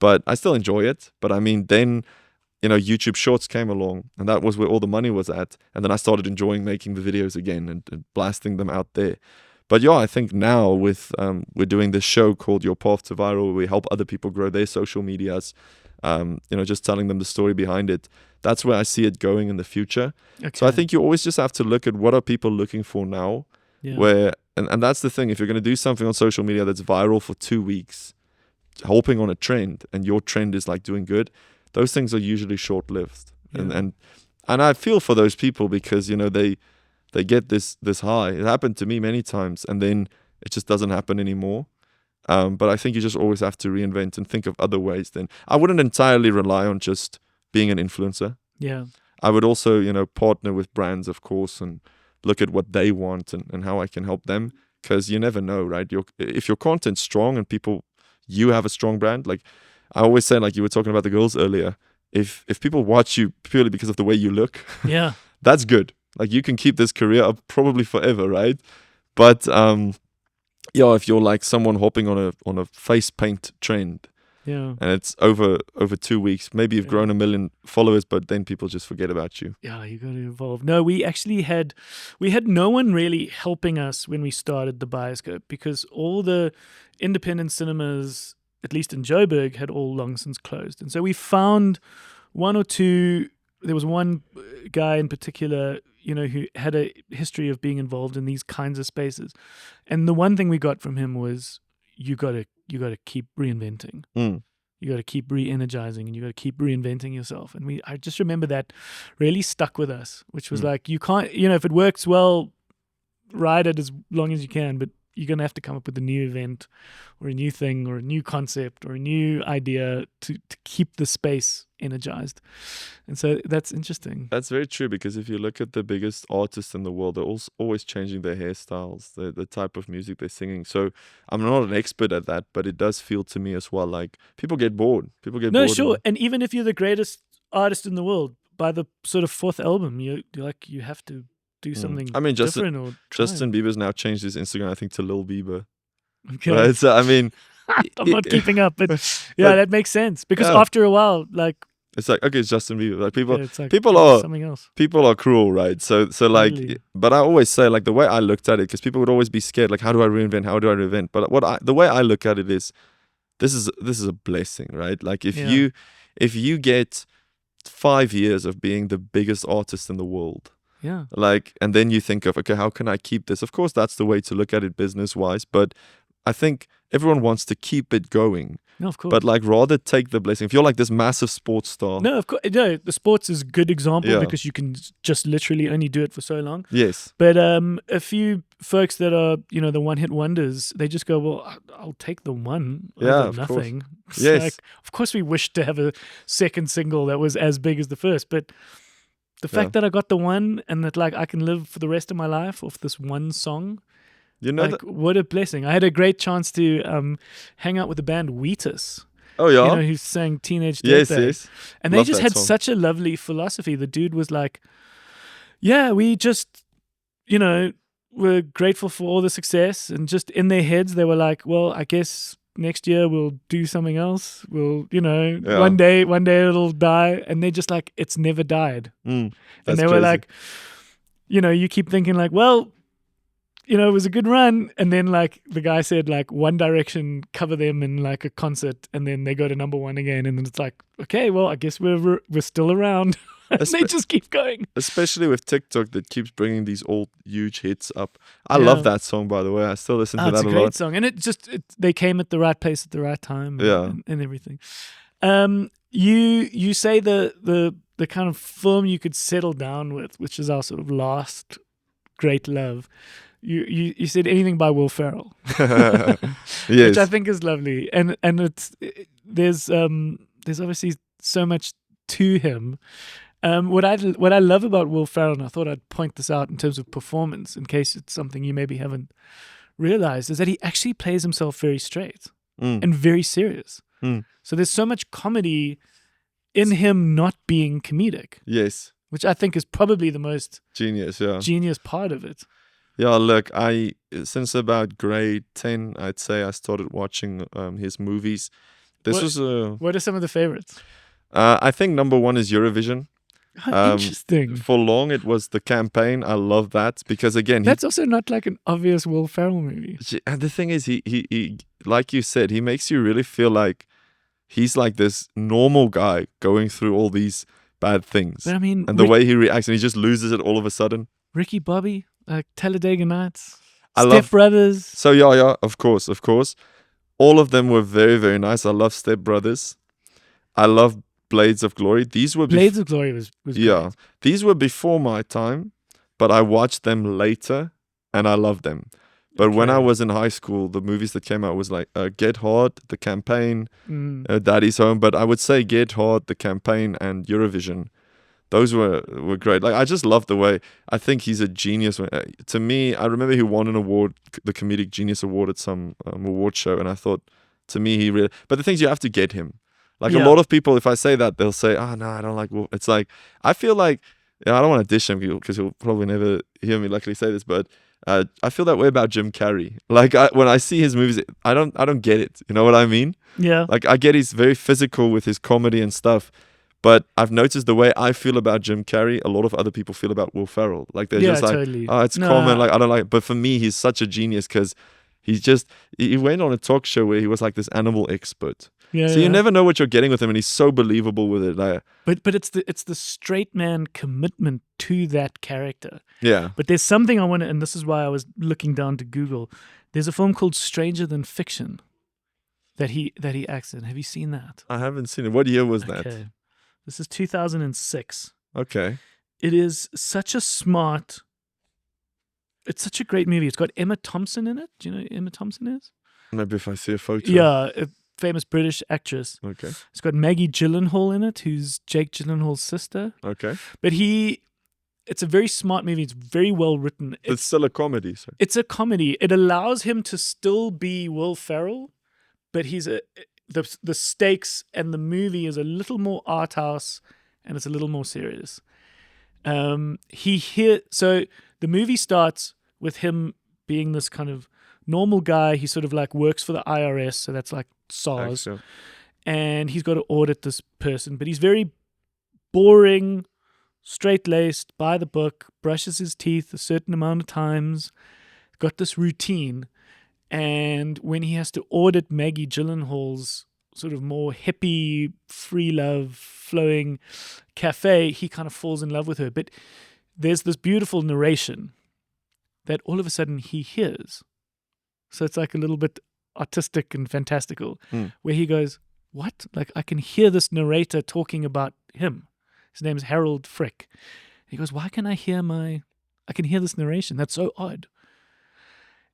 But I still enjoy it. But I mean, then, YouTube Shorts came along, and that was where all the money was at. And then I started enjoying making the videos again and blasting them out there. But yeah, I think now with we're doing this show called Your Path to Viral, where we help other people grow their social medias, just telling them the story behind it. That's where I see it going in the future. Okay. So I think you always just have to look at what are people looking for now, and that's the thing. If you're going to do something on social media that's viral for 2 weeks, hoping on a trend, and your trend is like doing good, those things are usually short-lived. Yeah. And I feel for those people, because they get this high. It happened to me many times, and then it just doesn't happen anymore. But I think you just always have to reinvent and think of other ways. Then I wouldn't entirely rely on just being an influencer. Yeah. I would also, partner with brands, of course, and look at what they want and how I can help them, because you never know, right? If your content's strong and you have a strong brand, like I always say, like you were talking about the girls earlier, if people watch you purely because of the way you look, Yeah. that's good. Like you can keep this career up probably forever, right? But if you're like someone hopping on a face paint trend, Yeah. and it's over 2 weeks, maybe you've grown 1 million followers, but then people just forget about you. Yeah, you got to evolve. No, we actually had no one really helping us when we started the Bioscope, because all the independent cinemas, at least in Joburg, had all long since closed. And so we found one or two. There was one guy in particular, who had a history of being involved in these kinds of spaces. And the one thing we got from him was, you got to keep reinventing. You got to keep re-energizing, and you got to keep reinventing yourself. And I just remember that really stuck with us, which was like, you can't, if it works well, ride it as long as you can, but you're going to have to come up with a new event or a new thing or a new concept or a new idea to keep the space energized. And so that's interesting. That's very true, because if you look at the biggest artists in the world, they're always changing their hairstyles, the type of music they're singing. So I'm not an expert at that, but it does feel to me as well like people get bored. No, sure. And even if you're the greatest artist in the world, by the sort of fourth album, you have to do something different or try. Justin Bieber's now changed his Instagram, I think, to Lil Bieber. Okay. Right? So, I mean, I'm not keeping up, but that makes sense, because after a while, like, It's like, okay, it's Justin Bieber. Like people, Yeah, it's like people are something else. people are cruel, right? So like, Totally. but I always say like the way I looked at it, because people would always be scared, like how do I reinvent? How do I reinvent? But the way I look at it is, this is a blessing, right? Like if you get 5 years of being the biggest artist in the world, Yeah. like, and then you think of, okay, how can I keep this? Of course, that's the way to look at it business wise, but I think everyone wants to keep it going. No, of course. But like, rather take the blessing. If you're like this massive sports star, No, of course. No, the sports is a good example Yeah. because you can just literally only do it for so long. yes, But a few folks that are, the one-hit wonders, they just go, well, I'll take the one Yeah, over of course. nothing. It's Yes. like, of course we wish to have a second single that was as big as the first, but the fact that I got the one and that like I can live for the rest of my life off this one song, you know like what a blessing. I had a great chance to hang out with the band Wheatus. Oh yeah, Who sang Teenage yes, Dirtbag. yes. And they Love just that had song. such a lovely philosophy. The dude was like, yeah, we just, were grateful for all the success. And just in their heads, they were like, well, I guess next year we'll do something else. We'll, one day it'll die. And they just like, it's never died. Mm, And they that's were crazy. like, you keep thinking like, well, it was a good run. And then like the guy said like One Direction cover them in like a concert and then they go to number one again. And then it's like, okay, well, I guess we're still around. And they just keep going. especially with TikTok that keeps bringing these old huge hits up. I love that song, by the way. I still listen to It's that a a great lot. song. And they came at the right place at the right time and, Yeah. and everything. You say the kind of film you could settle down with, which is our sort of last great love. You said anything by Will Ferrell, Yes. which I think is lovely, and there's obviously so much to him. What I love about Will Ferrell, and I thought I'd point this out in terms of performance, in case it's something you maybe haven't realized, is that he actually plays himself very straight and very serious. So there's so much comedy in him not being comedic, Yes. which I think is probably the most Genius, yeah. genius part of it. Yeah, look, since about grade 10, I'd say I started watching his movies. What are some of the favorites? I think number one is Eurovision. Interesting. For long, it was The Campaign. I love that because, again, That's also not like an obvious Will Ferrell movie. and the thing is, he like you said, he makes you really feel like he's like this normal guy going through all these bad things. But I mean, And the way he reacts, and he just loses it all of a sudden. Ricky Bobby, like Talladega Nights, I Step love- Brothers. So yeah, of course. All of them were very, very nice. I love Step Brothers. I love Blades of Glory. These were Blades of Glory was yeah. great. These were before my time, but I watched them later and I loved them. But when I Okay. was in high school, the movies that came out was like Get Hard, The Campaign, Mm. Daddy's Home. But I would say Get Hard, The Campaign, and Eurovision. Those were great. Like, I just love the way, I think he's a genius. To me, I remember he won an award, the Comedic Genius Award at some award show, and I thought, to me, he really. But the thing is, you have to get him. Like Yeah. a lot of people, if I say that, they'll say, "Oh no, I don't like." Wolf. It's like I feel like I don't want to dish him because he'll probably never hear me likely say this, but I feel that way about Jim Carrey. Like when I see his movies, I don't get it. You know what I mean? Yeah. Like I get he's very physical with his comedy and stuff, but I've noticed the way I feel about Jim Carrey, a lot of other people feel about Will Ferrell. Like they're Yeah, just like, totally. "Oh, it's No, common." Like I don't like it. But for me, he's such a genius because he went on a talk show where he was like this animal expert. Yeah, So yeah. you never know what you're getting with him, and he's so believable with it. Like, But it's the straight man commitment to that character. yeah, But there's something I want to, and this is why I was looking down to Google. There's a film called Stranger Than Fiction that he acts in. Have you seen that? I haven't seen it. What year was that? Okay. This is 2006. Okay. It is such a smart. It's such a great movie. It's got Emma Thompson in it. Do you know who Emma Thompson is? Maybe if I see a photo. Yeah, a famous British actress. Okay. It's got Maggie Gyllenhaal in it, who's Jake Gyllenhaal's sister. Okay. But it's a very smart movie. It's very well written. It's still a comedy. So. It's a comedy. It allows him to still be Will Ferrell, but the stakes and the movie is a little more art house and it's a little more serious. So the movie starts with him being this kind of normal guy. He sort of like works for the IRS, so that's like SARS, Actually, and he's got to audit this person, but he's very boring, straight-laced, by the book, brushes his teeth a certain amount of times, got this routine. And when he has to audit Maggie Gyllenhaal's sort of more hippie, free love, flowing cafe, he kind of falls in love with her. But there's this beautiful narration that all of a sudden he hears. So it's like a little bit artistic and fantastical, where he goes, what? Like, I can hear this narrator talking about him. His name is Harold Frick. He goes, why can I can hear this narration? That's so odd.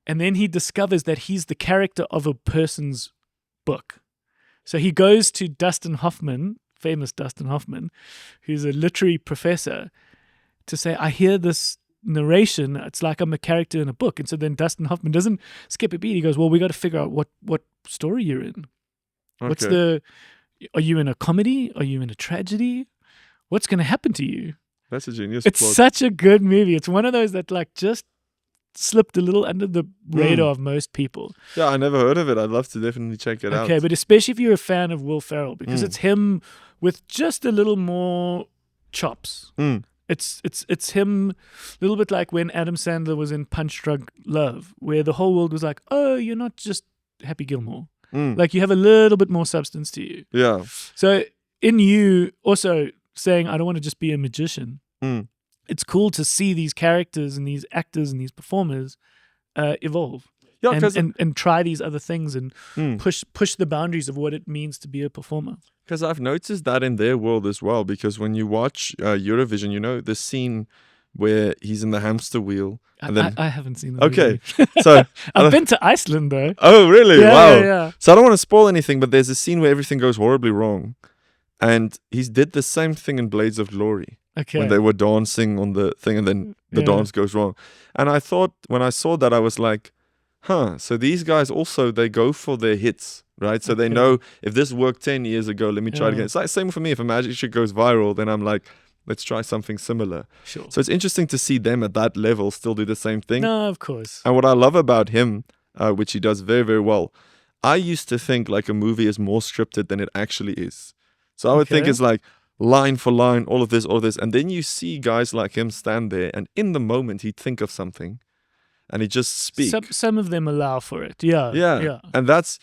And then he discovers that he's the character of a person's book. So he goes to Dustin Hoffman, famous Dustin Hoffman, who's a literary professor, to say, I hear this narration. It's like I'm a character in a book. And so then Dustin Hoffman doesn't skip a beat. He goes, well, we got to figure out what story you're in. Okay. Are you in a comedy? Are you in a tragedy? What's going to happen to you? That's a genius It's plot. such a good movie. It's one of those that like just slipped a little under the radar of most people. Yeah, I never heard of it. I'd love to definitely check it out. Okay, but especially if you're a fan of Will Ferrell, because it's him with just a little more chops. It's him a little bit like when Adam Sandler was in Punch Drunk Love, where the whole world was like, oh, you're not just Happy Gilmore. Like, you have a little bit more substance to you. Yeah. So in you also saying, I don't want to just be a magician, it's cool to see these characters and these actors and these performers evolve. Yeah, and try these other things and push the boundaries of what it means to be a performer. Because I've noticed that in their world as well. Because when you watch Eurovision, you know the scene where he's in the hamster wheel. And then I haven't seen the okay, movie. so I've been to Iceland though. Oh, really? Yeah, Wow. yeah. So I don't want to spoil anything, but there's a scene where everything goes horribly wrong, and he did the same thing in Blades of Glory. Okay. When they were dancing on the thing, and then the dance goes wrong. And I thought, when I saw that, I was like, so these guys also, they go for their hits, right? So they know, if this worked 10 years ago, let me try it again. It's like same for me. If a magic trick goes viral, then I'm like, let's try something similar. Sure. So it's interesting to see them at that level still do the same thing. No, of course. And what I love about him, which he does very, very well, I used to think like a movie is more scripted than it actually is. So I would think it's like, line for line, all of this. And then you see guys like him stand there, and in the moment he'd think of something and he'd just speak. Some of them allow for it. Yeah. And that's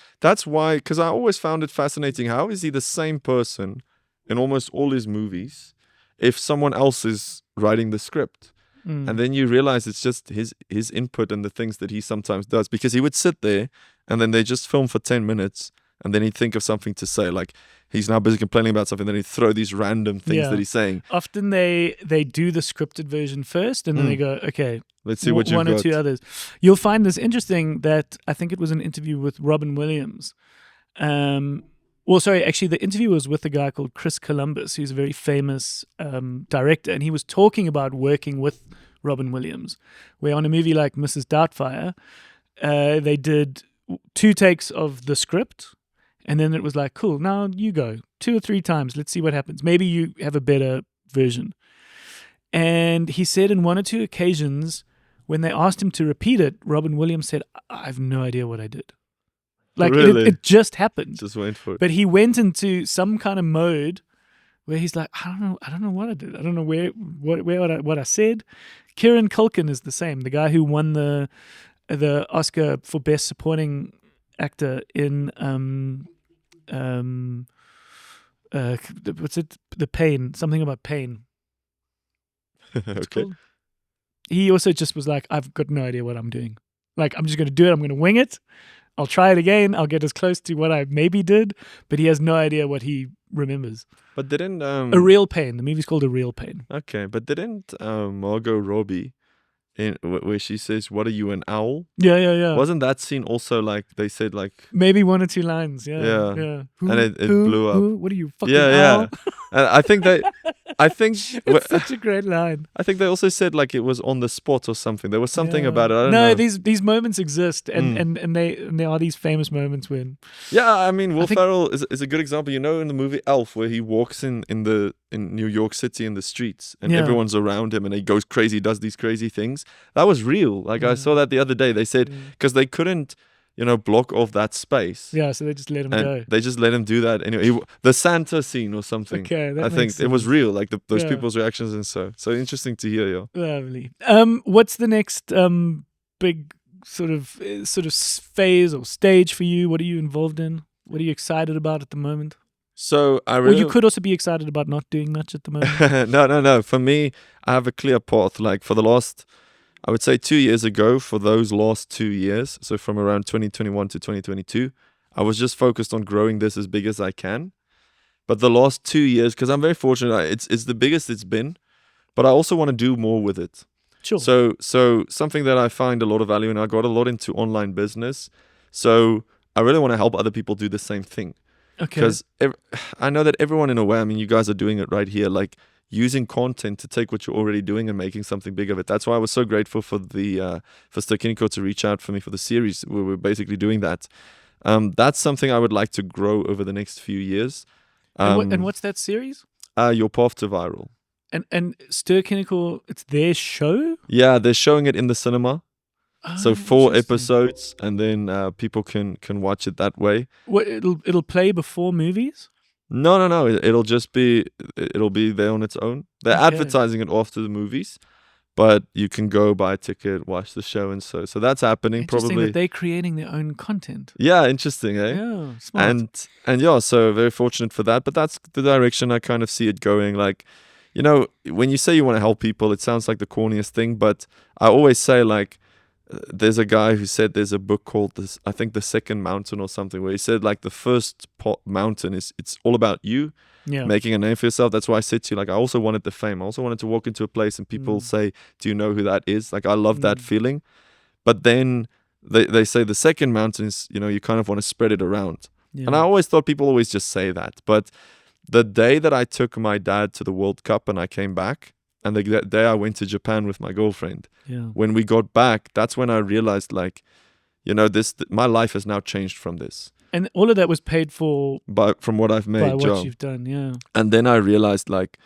why, because I always found it fascinating. How is he the same person in almost all his movies if someone else is writing the script? And then you realize it's just his input and the things that he sometimes does, because he would sit there and then they just film for 10 minutes and then he'd think of something to say, like he's now busy complaining about something, then he'd throw these random things that he's saying. Often they do the scripted version first, and then they go, okay, let's see what you've got. One or two others. You'll find this interesting that I think it was an interview with Robin Williams. Actually, the interview was with a guy called Chris Columbus, who's a very famous director, and he was talking about working with Robin Williams, where on a movie like Mrs. Doubtfire, they did 2 takes of the script, and then it was like, cool, now you go 2 or 3 times. Let's see what happens. Maybe you have a better version. And he said in 1 or 2 occasions, when they asked him to repeat it, Robin Williams said, I have no idea what I did. Like, really? it just happened. Just wait for it. But he went into some kind of mode where he's like, I don't know what I did. I don't know what I said. Kieran Culkin is the same. The guy who won the Oscar for Best Supporting Actor in what's it? The Pain. Something about pain. Okay. He also just was like, I've got no idea what I'm doing. Like, I'm just going to do it. I'm going to wing it. I'll try it again. I'll get as close to what I maybe did, but he has no idea what he remembers. But didn't A Real Pain. The movie's called A Real Pain. Okay, but didn't Margot Robbie, where she says, "What are you, an owl?" Yeah. Wasn't that scene also like they said like maybe 1 or 2 lines? Yeah. And it blew up. What are you, fucking Yeah. owl? And I think It's such a great line. I think they also said like it was on the spot or something. There was something about it. I don't know. know. These moments exist, and they are these famous moments when. Yeah, I mean, Will Ferrell is a good example. You know, in the movie Elf, where he walks in New York City in the streets, and everyone's around him, and he goes crazy, does these crazy things. That was real. Like I saw that the other day. They said because they couldn't. block off that space. Yeah, so they just let him And go. they just let him do that anyway. The Santa scene or something. Okay, that I think makes it was sense. real, like those Yeah. people's reactions, and so interesting to hear. Yeah. Lovely. What's the next big sort of phase or stage for you? What are you involved in? What are you excited about at the moment? So I Or really you could also be excited about not doing much at the moment. no. For me, I have a clear path. Like for the last, I would say 2 years ago, for those last 2 years, so from around 2021 to 2022, I was just focused on growing this as big as I can. But the last 2 years, because I'm very fortunate, it's the biggest it's been, but I also want to do more with it. Sure. So something that I find a lot of value in, I got a lot into online business. So I really want to help other people do the same thing. Okay. Because I know that everyone in a way, I mean, you guys are doing it right here, like using content to take what you're already doing and making something big of it. That's why I was so grateful for for Sturkiniko to reach out for me for the series where we're basically doing that. That's something I would like to grow over the next few years. And what's that series? Your Path to Viral. And Sturkiniko, it's their show? Yeah, they're showing it in the cinema. So 4 interesting. episodes, and then people can watch it that way. What it'll play before movies? No. It'll be there on its own. They're Okay. advertising it after the movies, but you can go buy a ticket, watch the show, and so that's happening. Interesting Probably. that they're creating their own content. Yeah, interesting, eh? Yeah, smart. And yeah, so very fortunate for that. But that's the direction I kind of see it going. Like, when you say you want to help people, it sounds like the corniest thing, but I always say like. There's a guy who said there's a book called I think The Second Mountain or something, where he said like the first mountain it's all about you Yeah. making a name for yourself. That's why I said to you, like, I also wanted the fame. I also wanted to walk into a place and people say, do you know who that is? Like, I love that feeling. But then they say the second mountain is, you kind of want to spread it around. Yeah. And I always thought people always just say that. But the day that I took my dad to the World Cup and I came back, and the day I went to Japan with my girlfriend, Yeah. when we got back, that's when I realized, like, my life has now changed from this. And all of that was paid for From what I've made, by what Joe. you've done, yeah. And then I realized, like,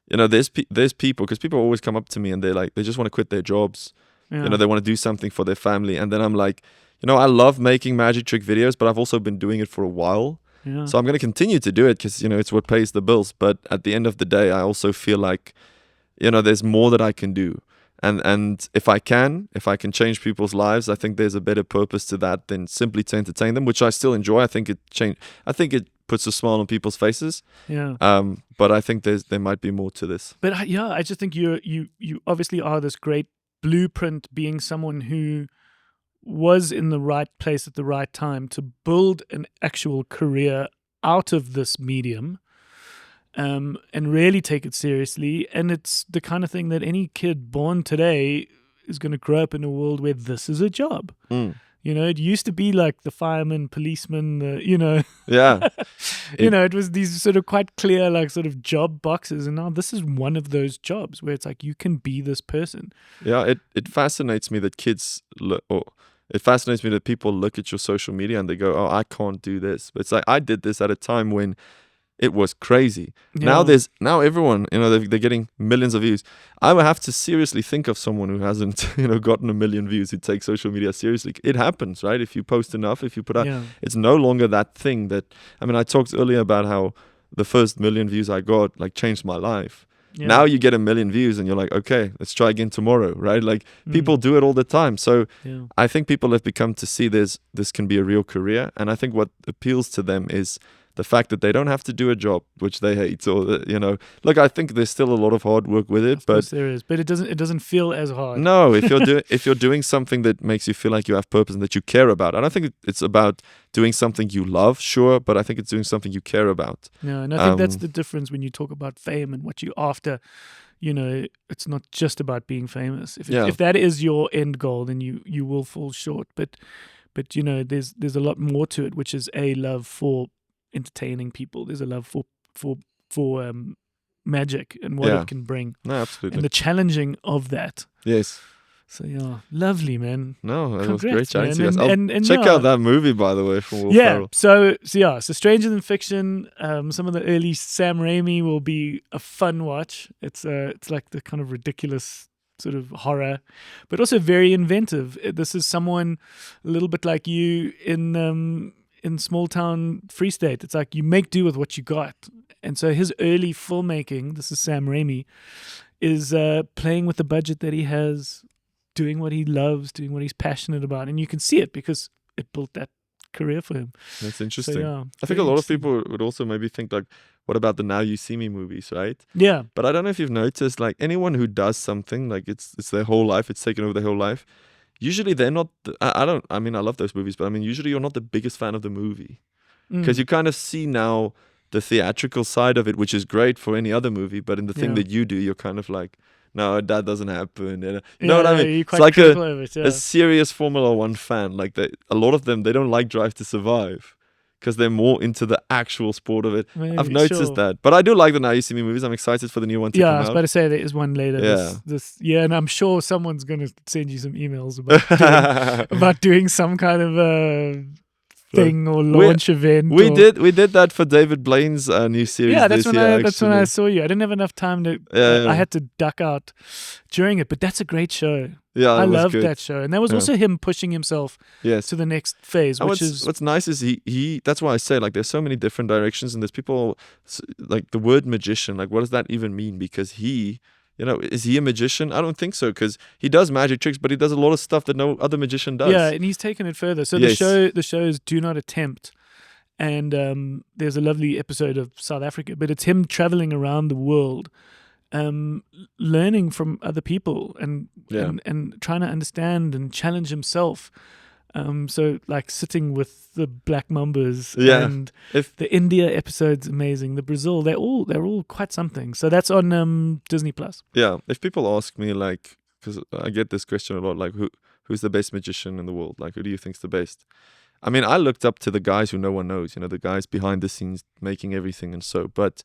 there's people, because people always come up to me and they're like, they just want to quit their jobs. Yeah. They want to do something for their family. And then I'm like, I love making magic trick videos, but I've also been doing it for a while. Yeah. So I'm going to continue to do it because, it's what pays the bills. But at the end of the day, I also feel like, there's more that I can do. And if I can change people's lives, I think there's a better purpose to that than simply to entertain them, which I still enjoy. I think it puts a smile on people's faces. Yeah. But I think there might be more to this. But I just think you obviously are this great blueprint, being someone who was in the right place at the right time to build an actual career out of this medium. And really take it seriously. And it's the kind of thing that any kid born today is going to grow up in a world where this is a job. It used to be like the fireman, policeman, Yeah. it was these sort of quite clear, like sort of job boxes. And now this is one of those jobs where it's like you can be this person. Yeah, it fascinates me that it fascinates me that people look at your social media and they go, oh, I can't do this. But it's like, I did this at a time when it was crazy. Yeah. Now everyone, they're getting millions of views. I would have to seriously think of someone who hasn't, gotten a million views, who takes social media seriously. It happens, right? If you post enough, if you put out, it's no longer that thing that, I talked earlier about how the first million views I got, like, changed my life. Yeah. Now you get a million views and you're like, okay, let's try again tomorrow, right? Like, people do it all the time. So I think people have become to see this can be a real career. And I think what appeals to them is the fact that they don't have to do a job which they hate, or look, I think there's still a lot of hard work with it, Of course there is, but it doesn't feel as hard. No, if you're doing something that makes you feel like you have purpose and that you care about, I don't think it's about doing something you love, sure, but I think it's doing something you care about. Yeah, and I think that's the difference when you talk about fame and what you're after. It's not just about being famous. If that is your end goal, then you will fall short. But there's a lot more to it, which is a love for entertaining people. There's a love for magic and what it can bring. No, absolutely. And the challenging of that. Yes. So yeah, lovely, man. No, that was Congrats, great chatting to you man. guys. And Check out that movie, by the way, from Will Ferrell. So Stranger Than Fiction. Some of the early Sam Raimi will be a fun watch. It's like the kind of ridiculous sort of horror, but also very inventive. This is someone a little bit like you in small town Free State. It's like you make do with what you got. And so his early filmmaking, this is Sam Raimi, is playing with the budget that he has, doing what he loves, doing what he's passionate about. And you can see it because it built that career for him. That's interesting. So, yeah, I think a lot of people would also maybe think like, what about the Now You See Me movies, right? Yeah. But I don't know if you've noticed, like anyone who does something, like it's their whole life, it's taken over their whole life. Usually they're not, I love those movies, but I mean, usually you're not the biggest fan of the movie. Because you kind of see now the theatrical side of it, which is great for any other movie, but in the thing that you do, you're kind of like, no, that doesn't happen. You know what I mean? It's like a serious Formula One fan. Like a lot of them, they don't like Drive to Survive because they're more into the actual sport of it. Maybe, I've noticed that. But I do like the Now You See Me movies. I'm excited for the new one to come out. I was about to say there is one later. Yeah. And I'm sure someone's going to send you some emails about doing some kind of thing or launch event. We did that for David Blaine's new series. Yeah, that's when I saw you. I didn't have enough time to. I had to duck out during it, but that's a great show. Yeah, I loved that show, and that was also him pushing himself to the next phase. What's nice is he. That's why I say like there's so many different directions, and there's people like the word magician. Like, what does that even mean? Because he. Is he a magician? I don't think so, because he does magic tricks, but he does a lot of stuff that no other magician does. Yeah, and he's taken it further. So the show is Do Not Attempt, and there's a lovely episode of South Africa, but it's him traveling around the world, learning from other people and trying to understand and challenge himself. So like sitting with the Black Mambas and the India episode's amazing. The Brazil, they're all quite something. So that's on Disney Plus. Yeah. If people ask me like, because I get this question a lot, like who's the best magician in the world? Like who do you think's the best? I mean, I looked up to the guys who no one knows. The guys behind the scenes making everything and so. But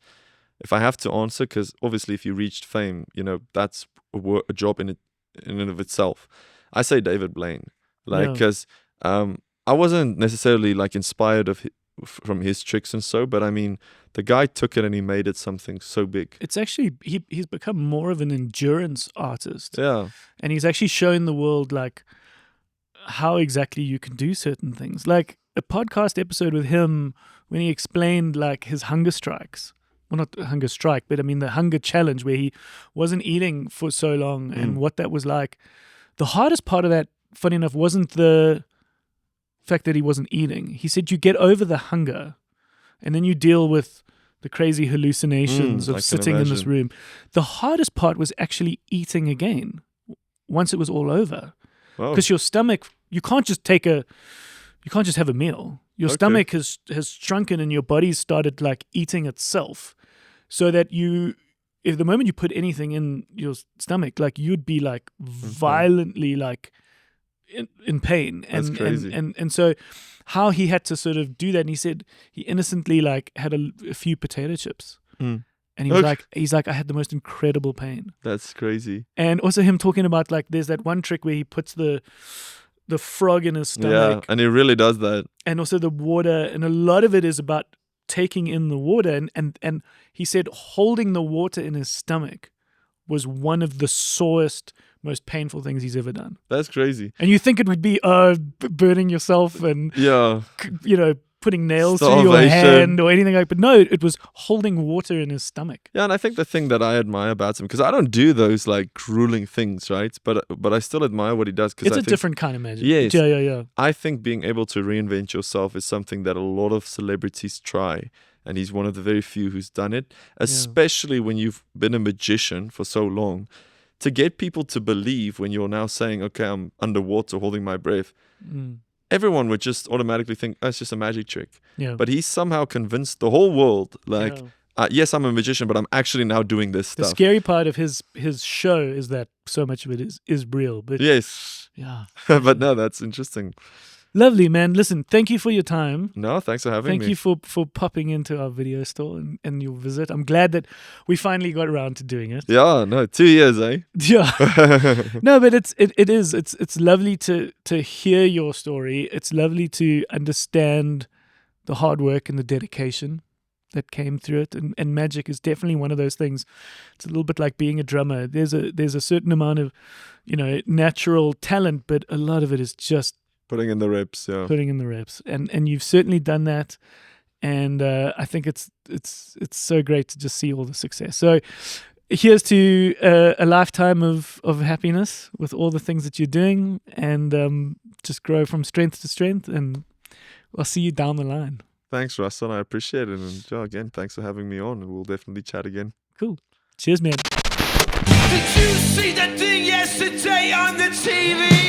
if I have to answer, because obviously if you reached fame, that's a job in and of itself. I say David Blaine. Because I wasn't necessarily like inspired from his tricks and so, but I mean, the guy took it and he made it something so big. It's actually he's become more of an endurance artist. Yeah, and he's actually shown the world like how exactly you can do certain things. Like a podcast episode with him when he explained like his hunger strikes. Well, not the hunger strike, but I mean the hunger challenge where he wasn't eating for so long and what that was like. The hardest part of that, funny enough, wasn't the fact that he wasn't eating. He said you get over the hunger and then you deal with the crazy hallucinations of sitting in this room. The hardest part was actually eating again once it was all over. Because your stomach, you can't just have a meal. Your stomach has shrunken and your body's started like eating itself, so that if the moment you put anything in your stomach, like you'd be like violently like in pain. That's crazy. And so how he had to sort of do that, and he said he innocently like had a few potato chips. And he was like, I had the most incredible pain. That's crazy. And also him talking about like, there's that one trick where he puts the frog in his stomach. Yeah, and he really does that. And also the water, and a lot of it is about taking in the water. And he said holding the water in his stomach was one of the sorest, most painful things he's ever done. That's crazy. And you think it would be burning yourself and putting nails through your hand or anything like, but no, it was holding water in his stomach. Yeah, and I think the thing that I admire about him, because I don't do those like grueling things, right? But I still admire what he does. It's a different kind of magic. Yes. Yeah. I think being able to reinvent yourself is something that a lot of celebrities try. And he's one of the very few who's done it, especially when you've been a magician for so long. To get people to believe when you're now saying, okay, I'm underwater holding my breath, everyone would just automatically think, oh, it's just a magic trick. Yeah. But he somehow convinced the whole world, like, yes, I'm a magician, but I'm actually now doing this stuff. The scary part of his show is that so much of it is real. But yes. Yeah. But no, that's interesting. Lovely, man. Listen, thank you for your time. No, thanks for having me. Thank you for popping into our video store and your visit. I'm glad that we finally got around to doing it. Yeah, no, 2 years, eh? Yeah. No, but it's lovely to hear your story. It's lovely to understand the hard work and the dedication. that came through it, and magic is definitely one of those things. It's a little bit like being a drummer. There's a certain amount of, natural talent, but a lot of it is just Putting in the reps, yeah. putting in the reps, and you've certainly done that. And I think it's so great to just see all the success. So here's to a lifetime of happiness with all the things that you're doing, and just grow from strength to strength. And I'll see you down the line. Thanks, Russell. I appreciate it. And again, thanks for having me on. We'll definitely chat again. Cool. Cheers, man. Did you see that thing yesterday on the TV?